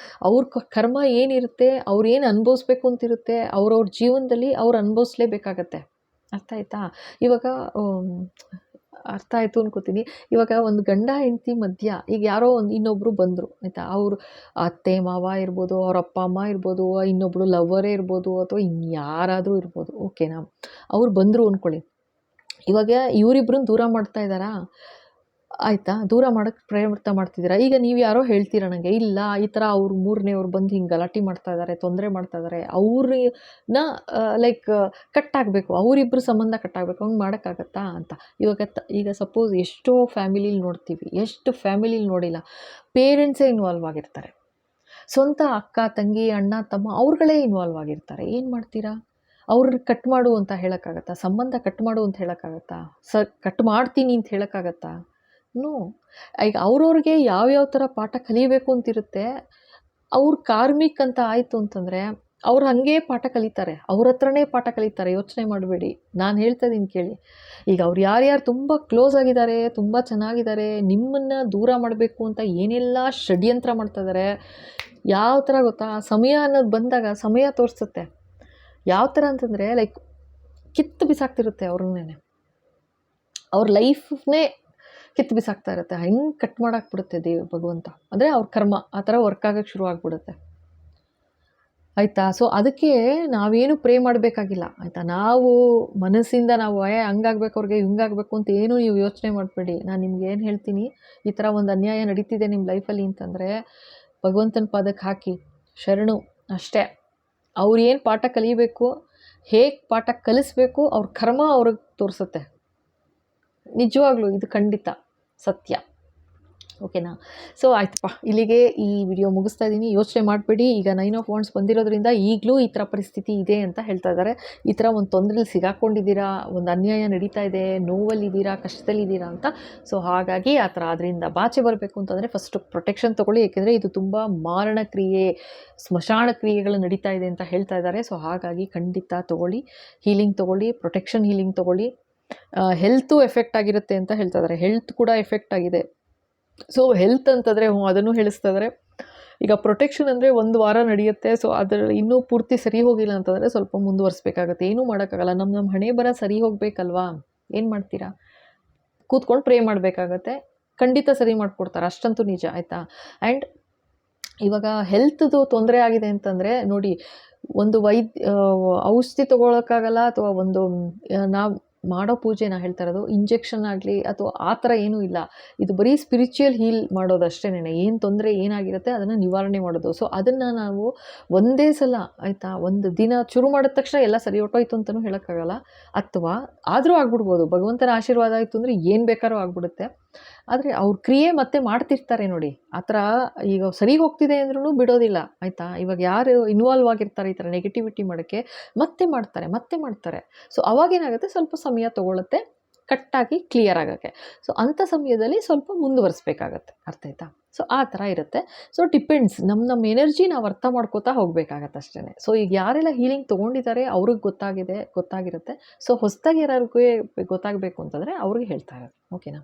ಅವ್ರ ಕರ್ಮ ಏನಿರುತ್ತೆ, ಅವ್ರು ಏನು ಅನುಭವಿಸ್ಬೇಕು ಅಂತಿರುತ್ತೆ, ಅವ್ರವ್ರ ಜೀವನದಲ್ಲಿ ಅವ್ರು ಅನುಭವಿಸ್ಲೇಬೇಕಾಗತ್ತೆ. ಅರ್ಥ ಆಯ್ತಾ. ಇವಾಗ ಅರ್ಥ ಆಯಿತು ಅನ್ಕೋತೀನಿ. ಇವಾಗ ಒಂದು ಗಂಡ ಹೆಂಡತಿ ಮಧ್ಯ ಈಗ ಯಾರೋ ಇನ್ನೊಬ್ಬರು ಬಂದರು ಆಯಿತಾ. ಅವರು ಅತ್ತೆ ಮಾವ ಇರ್ಬೋದು, ಅವ್ರ ಅಪ್ಪ ಅಮ್ಮ ಇರ್ಬೋದು, ಇನ್ನೊಬ್ಬರು ಲವ್ವರೇ ಇರ್ಬೋದು, ಅಥವಾ ಇನ್ಯಾರಾದರೂ ಇರ್ಬೋದು, ಓಕೆನಾ. ಅವ್ರು ಬಂದರು ಅಂದ್ಕೊಳ್ಳಿ. ಇವಾಗ ಇವರಿಬ್ಬರನ್ನ ದೂರ ಮಾಡ್ತಾ ಇದ್ದಾರಾ ಆಯಿತಾ, ದೂರ ಮಾಡೋಕ್ಕೆ ಪ್ರಯತ್ನ ಮಾಡ್ತಿದ್ದೀರಾ. ಈಗ ನೀವು ಯಾರೋ ಹೇಳ್ತೀರ ನನಗೆ, ಇಲ್ಲ ಈ ಥರ ಅವ್ರು ಮೂರನೇವ್ರು ಬಂದು ಹಿಂಗೆ ಗಲಾಟೆ ಮಾಡ್ತಾ ಇದ್ದಾರೆ, ತೊಂದರೆ ಮಾಡ್ತಾ ಇದ್ದಾರೆ, ಅವ್ರನ್ನ ಲೈಕ್ ಕಟ್ಟಾಗಬೇಕು, ಅವರಿಬ್ಬರು ಸಂಬಂಧ ಕಟ್ಟಾಗಬೇಕು, ಹಂಗೆ ಮಾಡೋಕ್ಕಾಗತ್ತಾ ಅಂತ. ಈಗ ಸಪೋಸ್ ಎಷ್ಟೋ ಫ್ಯಾಮಿಲಿಲಿ ನೋಡ್ತೀವಿ, ಎಷ್ಟು ಫ್ಯಾಮಿಲಿಲಿ ನೋಡಿಲ್ಲ, ಪೇರೆಂಟ್ಸೇ ಇನ್ವಾಲ್ವ್ ಆಗಿರ್ತಾರೆ, ಸ್ವಂತ ಅಕ್ಕ ತಂಗಿ ಅಣ್ಣ ತಮ್ಮ ಅವ್ರುಗಳೇ ಇನ್ವಾಲ್ವ್ ಆಗಿರ್ತಾರೆ. ಏನು ಮಾಡ್ತೀರಾ. ಅವ್ರನ್ನ ಕಟ್ ಮಾಡು ಅಂತ ಹೇಳೋಕ್ಕಾಗತ್ತಾ, ಸಂಬಂಧ ಕಟ್ ಮಾಡು ಅಂತ ಹೇಳೋಕ್ಕಾಗತ್ತಾ, ಕಟ್ ಮಾಡ್ತೀನಿ ಅಂತ ಹೇಳೋಕ್ಕಾಗತ್ತಾ. ನೋ. ಈಗ ಅವ್ರವ್ರಿಗೆ ಯಾವ್ಯಾವ ಥರ ಪಾಠ ಕಲಿಬೇಕು ಅಂತಿರುತ್ತೆ, ಅವ್ರ ಕಾರ್ಮಿಕ್ ಅಂತ ಆಯಿತು ಅಂತಂದರೆ ಅವ್ರು ಹಾಗೆ ಪಾಠ ಕಲಿತಾರೆ, ಅವ್ರ ಹತ್ರನೇ ಪಾಠ ಕಲಿತಾರೆ. ಯೋಚನೆ ಮಾಡಬೇಡಿ, ನಾನು ಹೇಳ್ತಾ ಇದ್ದೀನಿ ಕೇಳಿ. ಈಗ ಅವ್ರು ಯಾರ್ಯಾರು ತುಂಬ ಕ್ಲೋಸ್ ಆಗಿದ್ದಾರೆ, ತುಂಬ ಚೆನ್ನಾಗಿದ್ದಾರೆ, ನಿಮ್ಮನ್ನು ದೂರ ಮಾಡಬೇಕು ಅಂತ ಏನೆಲ್ಲ ಷಡ್ಯಂತ್ರ ಮಾಡ್ತಾ ಇದ್ದಾರೆ, ಯಾವ ಥರ ಗೊತ್ತಾ, ಸಮಯ ಅನ್ನೋದು ಬಂದಾಗ ಸಮಯ ತೋರಿಸುತ್ತೆ. ಯಾವ ಥರ ಅಂತಂದರೆ ಲೈಕ್ ಕಿತ್ತು ಬಿಸಾಕ್ತಿರುತ್ತೆ ಅವ್ರನ್ನೇ, ಅವ್ರ ಲೈಫ್ನೇ ಕಿತ್ತು ಬಿಸಾಕ್ತಾ ಇರುತ್ತೆ. ಹೆಂಗೆ ಕಟ್ ಮಾಡಾಕ್ಬಿಡುತ್ತೆ ಭಗವಂತ. ಅಂದರೆ ಅವ್ರ ಕರ್ಮ ಆ ಥರ ವರ್ಕ್ ಆಗೋಕ್ಕೆ ಶುರು ಆಗ್ಬಿಡುತ್ತೆ ಆಯಿತಾ. ಸೊ ಅದಕ್ಕೆ ನಾವೇನು ಪ್ರೇ ಮಾಡಬೇಕಾಗಿಲ್ಲ ಆಯಿತಾ. ನಾವು ಮನಸ್ಸಿಂದ ನಾವು ಹಂಗಾಗ್ಬೇಕು ಅವ್ರಿಗೆ ಹಿಂಗಾಗಬೇಕು ಅಂತ ಏನೂ ನೀವು ಯೋಚನೆ ಮಾಡಬೇಡಿ. ನಾನು ನಿಮ್ಗೆ ಏನು ಹೇಳ್ತೀನಿ, ಈ ಥರ ಒಂದು ಅನ್ಯಾಯ ನಡೀತಿದೆ ನಿಮ್ಮ ಲೈಫಲ್ಲಿ ಅಂತಂದರೆ ಭಗವಂತನ ಪಾದಕ್ಕೆ ಹಾಕಿ ಶರಣು ಅಷ್ಟೇ. ಅವ್ರು ಏನು ಪಾಠ ಕಲಿಬೇಕು, ಹೇಗೆ ಪಾಠ ಕಲಿಸ್ಬೇಕು, ಅವ್ರ ಕರ್ಮ ಅವ್ರಿಗೆ ತೋರಿಸುತ್ತೆ. ನಿಜವಾಗ್ಲೂ ಇದು ಖಂಡಿತ ಸತ್ಯ. ಓಕೆನಾ. ಸೊ ಆಯ್ತಪ್ಪ, ಇಲ್ಲಿಗೆ ಈ ವಿಡಿಯೋ ಮುಗಿಸ್ತಾ ಇದ್ದೀನಿ. ಯೋಚನೆ ಮಾಡಬೇಡಿ. ಈಗ 9 ಆಫ್ ವಾಂಡ್ಸ್ ಬಂದಿರೋದ್ರಿಂದ ಈಗಲೂ ಈ ಥರ ಪರಿಸ್ಥಿತಿ ಇದೆ ಅಂತ ಹೇಳ್ತಾ ಇದ್ದಾರೆ. ಈ ಥರ ಒಂದು ತೊಂದರೆಲಿ ಸಿಗಾಕೊಂಡಿದ್ದೀರಾ, ಒಂದು ಅನ್ಯಾಯ ನಡೀತಾ ಇದೆ, ನೋವಲ್ಲಿದ್ದೀರಾ, ಕಷ್ಟದಲ್ಲಿದ್ದೀರಾ ಅಂತ. ಸೊ ಹಾಗಾಗಿ ಆ ಥರ ಅದರಿಂದ ಬಾಚೆ ಬರಬೇಕು ಅಂತಂದರೆ ಫಸ್ಟು ಪ್ರೊಟೆಕ್ಷನ್ ತೊಗೊಳ್ಳಿ. ಏಕೆಂದರೆ ಇದು ತುಂಬ ಮಾರಣ ಕ್ರಿಯೆ, ಸ್ಮಶಾನ ಕ್ರಿಯೆಗಳು ನಡೀತಾ ಇದೆ ಅಂತ ಹೇಳ್ತಾ ಇದ್ದಾರೆ. ಸೊ ಹಾಗಾಗಿ ಖಂಡಿತ ತೊಗೊಳ್ಳಿ, ಹೀಲಿಂಗ್ ತೊಗೊಳ್ಳಿ, ಪ್ರೊಟೆಕ್ಷನ್ ಹೀಲಿಂಗ್ ತೊಗೊಳ್ಳಿ. ಹೆಲ್ತು ಎಫೆಕ್ಟ್ ಆಗಿರುತ್ತೆ ಅಂತ ಹೇಳ್ತಾ ಇದ್ದಾರೆ. ಹೆಲ್ತ್ ಕೂಡ ಎಫೆಕ್ಟ್ ಆಗಿದೆ. ಸೊ ಹೆಲ್ತ್ ಅಂತಂದರೆ ಅದನ್ನು ಹೇಳಿಸ್ತಾ ಇದ್ದಾರೆ. ಈಗ ಪ್ರೊಟೆಕ್ಷನ್ ಅಂದರೆ 1 ವಾರ ನಡೆಯುತ್ತೆ. ಸೊ ಅದರಲ್ಲಿ ಇನ್ನೂ ಪೂರ್ತಿ ಸರಿ ಹೋಗಿಲ್ಲ ಅಂತಂದರೆ ಸ್ವಲ್ಪ ಮುಂದುವರಿಸ್ಬೇಕಾಗತ್ತೆ. ಏನೂ ಮಾಡೋಕ್ಕಾಗಲ್ಲ. ನಮ್ಮ ಹಣೆ ಬರ ಸರಿ ಹೋಗಬೇಕಲ್ವಾ. ಏನು ಮಾಡ್ತೀರಾ, ಕೂತ್ಕೊಂಡು ಪ್ರೇ ಮಾಡಬೇಕಾಗತ್ತೆ. ಖಂಡಿತ ಸರಿ ಮಾಡಿಕೊಡ್ತಾರೆ, ಅಷ್ಟಂತೂ ನಿಜ ಆಯಿತಾ. ಆ್ಯಂಡ್ ಇವಾಗ ಹೆಲ್ತ್ದು ತೊಂದರೆ ಆಗಿದೆ ಅಂತಂದರೆ ನೋಡಿ, ಒಂದು ಔಷಧಿ ತೊಗೊಳಕ್ಕಾಗಲ್ಲ, ಅಥವಾ ಒಂದು ನಾವು ಮಾಡೋ ಪೂಜೆ ನಾ ಹೇಳ್ತಾ ಇರೋದು, ಇಂಜೆಕ್ಷನ್ ಆಗಲಿ ಅಥವಾ ಆ ಥರ ಏನೂ ಇಲ್ಲ. ಇದು ಬರೀ ಸ್ಪಿರಿಚುವಲ್ ಹೀಲ್ ಮಾಡೋದು ಅಷ್ಟೇನೆ. ಏನು ತೊಂದರೆ ಏನಾಗಿರುತ್ತೆ ಅದನ್ನು ನಿವಾರಣೆ ಮಾಡೋದು. ಸೊ ಅದನ್ನು ನಾವು ಒಂದೇ ಸಲ ಆಯಿತಾ, ಒಂದು ದಿನ ಶುರು ಮಾಡಿದ ತಕ್ಷಣ ಎಲ್ಲ ಸರಿ ಹೊಟ್ಟೋಯ್ತು ಅಂತಲೂ ಹೇಳೋಕ್ಕಾಗಲ್ಲ. ಅಥವಾ ಆದರೂ ಆಗ್ಬಿಡ್ಬೋದು. ಭಗವಂತನ ಆಶೀರ್ವಾದ ಆಯಿತು ಅಂದರೆ ಏನು ಬೇಕಾದ್ರೂ ಆಗ್ಬಿಡುತ್ತೆ. ಆದರೆ ಅವ್ರ ಕ್ರಿಯೆ ಮತ್ತೆ ಮಾಡ್ತಿರ್ತಾರೆ ನೋಡಿ. ಆ ಥರ ಈಗ ಸರಿ ಹೋಗ್ತಿದೆ ಅಂದ್ರೂ ಬಿಡೋದಿಲ್ಲ ಆಯಿತಾ. ಇವಾಗ ಯಾರು ಇನ್ವಾಲ್ವ್ ಆಗಿರ್ತಾರೆ ಈ ಥರ ನೆಗೆಟಿವಿಟಿ ಮಾಡೋಕ್ಕೆ, ಮತ್ತೆ ಮಾಡ್ತಾರೆ. ಸೊ ಅವಾಗೇನಾಗುತ್ತೆ, ಸ್ವಲ್ಪ ಸಮಯ ತೊಗೊಳುತ್ತೆ ಕಟ್ಟಾಗಿ ಕ್ಲಿಯರ್ ಆಗೋಕ್ಕೆ. ಸೊ ಅಂಥ ಸಮಯದಲ್ಲಿ ಸ್ವಲ್ಪ ಮುಂದುವರಿಸ್ಬೇಕಾಗತ್ತೆ. ಅರ್ಥ ಆಯ್ತಾ. ಸೊ ಆ ಥರ ಇರುತ್ತೆ. ಸೊ ಡಿಪೆಂಡ್ಸ್, ನಮ್ಮ ಎನರ್ಜಿ ನಾವು ಅರ್ಥ ಮಾಡ್ಕೋತಾ ಹೋಗಬೇಕಾಗತ್ತೆ ಅಷ್ಟೇ. ಸೊ ಈಗ ಯಾರೆಲ್ಲ ಹೀಲಿಂಗ್ ತೊಗೊಂಡಿದ್ದಾರೆ ಅವ್ರಿಗೆ ಗೊತ್ತಾಗಿರುತ್ತೆ. ಸೊ ಹೊಸದಾಗಿ ಯಾರಿಗೂ ಗೊತ್ತಾಗಬೇಕು ಅಂತಂದರೆ ಅವ್ರಿಗೆ ಹೇಳ್ತಾ ಇರೋದು. ಓಕೆನಾ.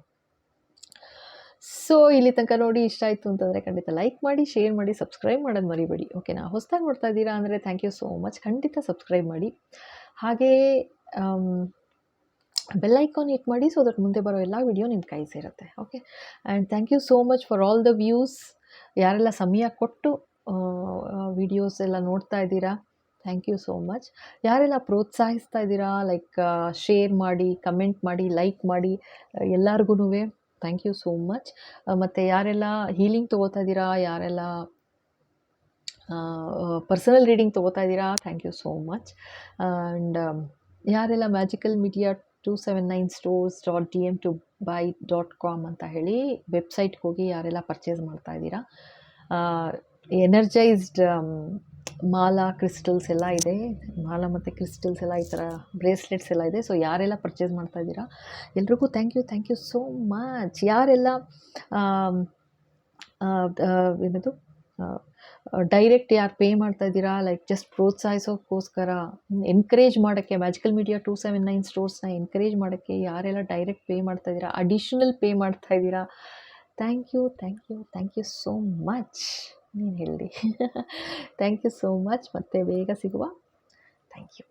ಸೊ ಇಲ್ಲಿ ತನಕ ನೋಡಿ ಇಷ್ಟ ಆಯಿತು ಅಂತಂದರೆ ಖಂಡಿತ ಲೈಕ್ ಮಾಡಿ, ಶೇರ್ ಮಾಡಿ, ಸಬ್ಸ್ಕ್ರೈಬ್ ಮಾಡೋದು ಮರಿಬೇಡಿ. ಓಕೆನಾ. ಹೊಸದಾಗಿ ನೋಡ್ತಾ ಇದ್ದೀರಾ ಅಂದರೆ ಥ್ಯಾಂಕ್ ಯು ಸೋ ಮಚ್. ಖಂಡಿತ ಸಬ್ಸ್ಕ್ರೈಬ್ ಮಾಡಿ. ಹಾಗೇ ಬೆಲ್ ಐಕಾನ್ ಹಿಟ್ ಮಾಡಿ, ಸೊ ದಟ್ ಮುಂದೆ ಬರೋ ಎಲ್ಲ ವಿಡಿಯೋ ನಿಮ್ಮ ಕೈ ಸೇರುತ್ತೆ. Okay. And thank you so much for all the views. ಯಾರೆಲ್ಲ ಸಮಯ ಕೊಟ್ಟು ವಿಡಿಯೋಸ್ ಎಲ್ಲ ನೋಡ್ತಾ ಇದ್ದೀರಾ, ಥ್ಯಾಂಕ್ ಯು ಸೋ ಮಚ್. ಯಾರೆಲ್ಲ ಪ್ರೋತ್ಸಾಹಿಸ್ತಾ ಇದ್ದೀರಾ, ಲೈಕ್ ಶೇರ್ ಮಾಡಿ, ಕಮೆಂಟ್ ಮಾಡಿ, ಲೈಕ್ ಮಾಡಿ, ಎಲ್ಲರಿಗೂ ಥ್ಯಾಂಕ್ ಯು ಸೋ ಮಚ್. ಮತ್ತು ಯಾರೆಲ್ಲ ಹೀಲಿಂಗ್ ತೊಗೋತಾ ಇದ್ದೀರಾ, ಯಾರೆಲ್ಲ ಪರ್ಸನಲ್ ರೀಡಿಂಗ್ ತೊಗೋತಾ ಇದ್ದೀರಾ, thank you so much. And ಯಾರೆಲ್ಲ ಮ್ಯಾಜಿಕಲ್ ಮೀಡಿಯಾ 279 stores.dm2buy.com ಅಂತ ಹೇಳಿ ವೆಬ್ಸೈಟ್ಗೆ ಹೋಗಿ ಯಾರೆಲ್ಲ ಪರ್ಚೇಸ್ ಮಾಡ್ತಾ ಇದ್ದೀರಾ, ಎನರ್ಜೈಸ್ಡ್ ಮಾಲಾ ಕ್ರಿಸ್ಟಲ್ಸ್ ಎಲ್ಲ ಇದೆ, ಮಾಲಾ ಮತ್ತು ಕ್ರಿಸ್ಟಲ್ಸ್ ಎಲ್ಲ ಈ ಥರ ಬ್ರೇಸ್ಲೆಟ್ಸ್ ಎಲ್ಲ ಇದೆ. ಸೊ ಯಾರೆಲ್ಲ ಪರ್ಚೇಸ್ ಮಾಡ್ತಾ ಇದ್ದೀರಾ ಎಲ್ರಿಗೂ ಥ್ಯಾಂಕ್ ಯು ಸೋ ಮಚ್. ಯಾರೆಲ್ಲ ಏನದು ಡೈರೆಕ್ಟ್ ಯಾರು ಪೇ ಮಾಡ್ತಾ ಇದ್ದೀರಾ, ಲೈಕ್ ಜಸ್ಟ್ ಪ್ರೋತ್ಸಾಹಿಸೋಕ್ಕೋಸ್ಕರ, ಎನ್ಕರೇಜ್ ಮಾಡೋಕ್ಕೆ, ಮ್ಯಾಜಿಕಲ್ ಮೀಡಿಯಾ 279 ಸ್ಟೋರ್ಸ್ನ ಎನ್ಕರೇಜ್ ಮಾಡೋಕ್ಕೆ ಯಾರೆಲ್ಲ ಡೈರೆಕ್ಟ್ ಪೇ ಮಾಡ್ತಾ ಇದ್ದೀರಾ, ಅಡಿಷ್ನಲ್ ಪೇ ಮಾಡ್ತಾ ಇದ್ದೀರಾ, ಥ್ಯಾಂಕ್ ಯು ಸೋ ಮಚ್. ನೀನು ಹೇಳಿ ಥ್ಯಾಂಕ್ ಯು ಸೋ ಮಚ್. ಮತ್ತೆ ಬೇಗ ಸಿಗುವ. Thank you.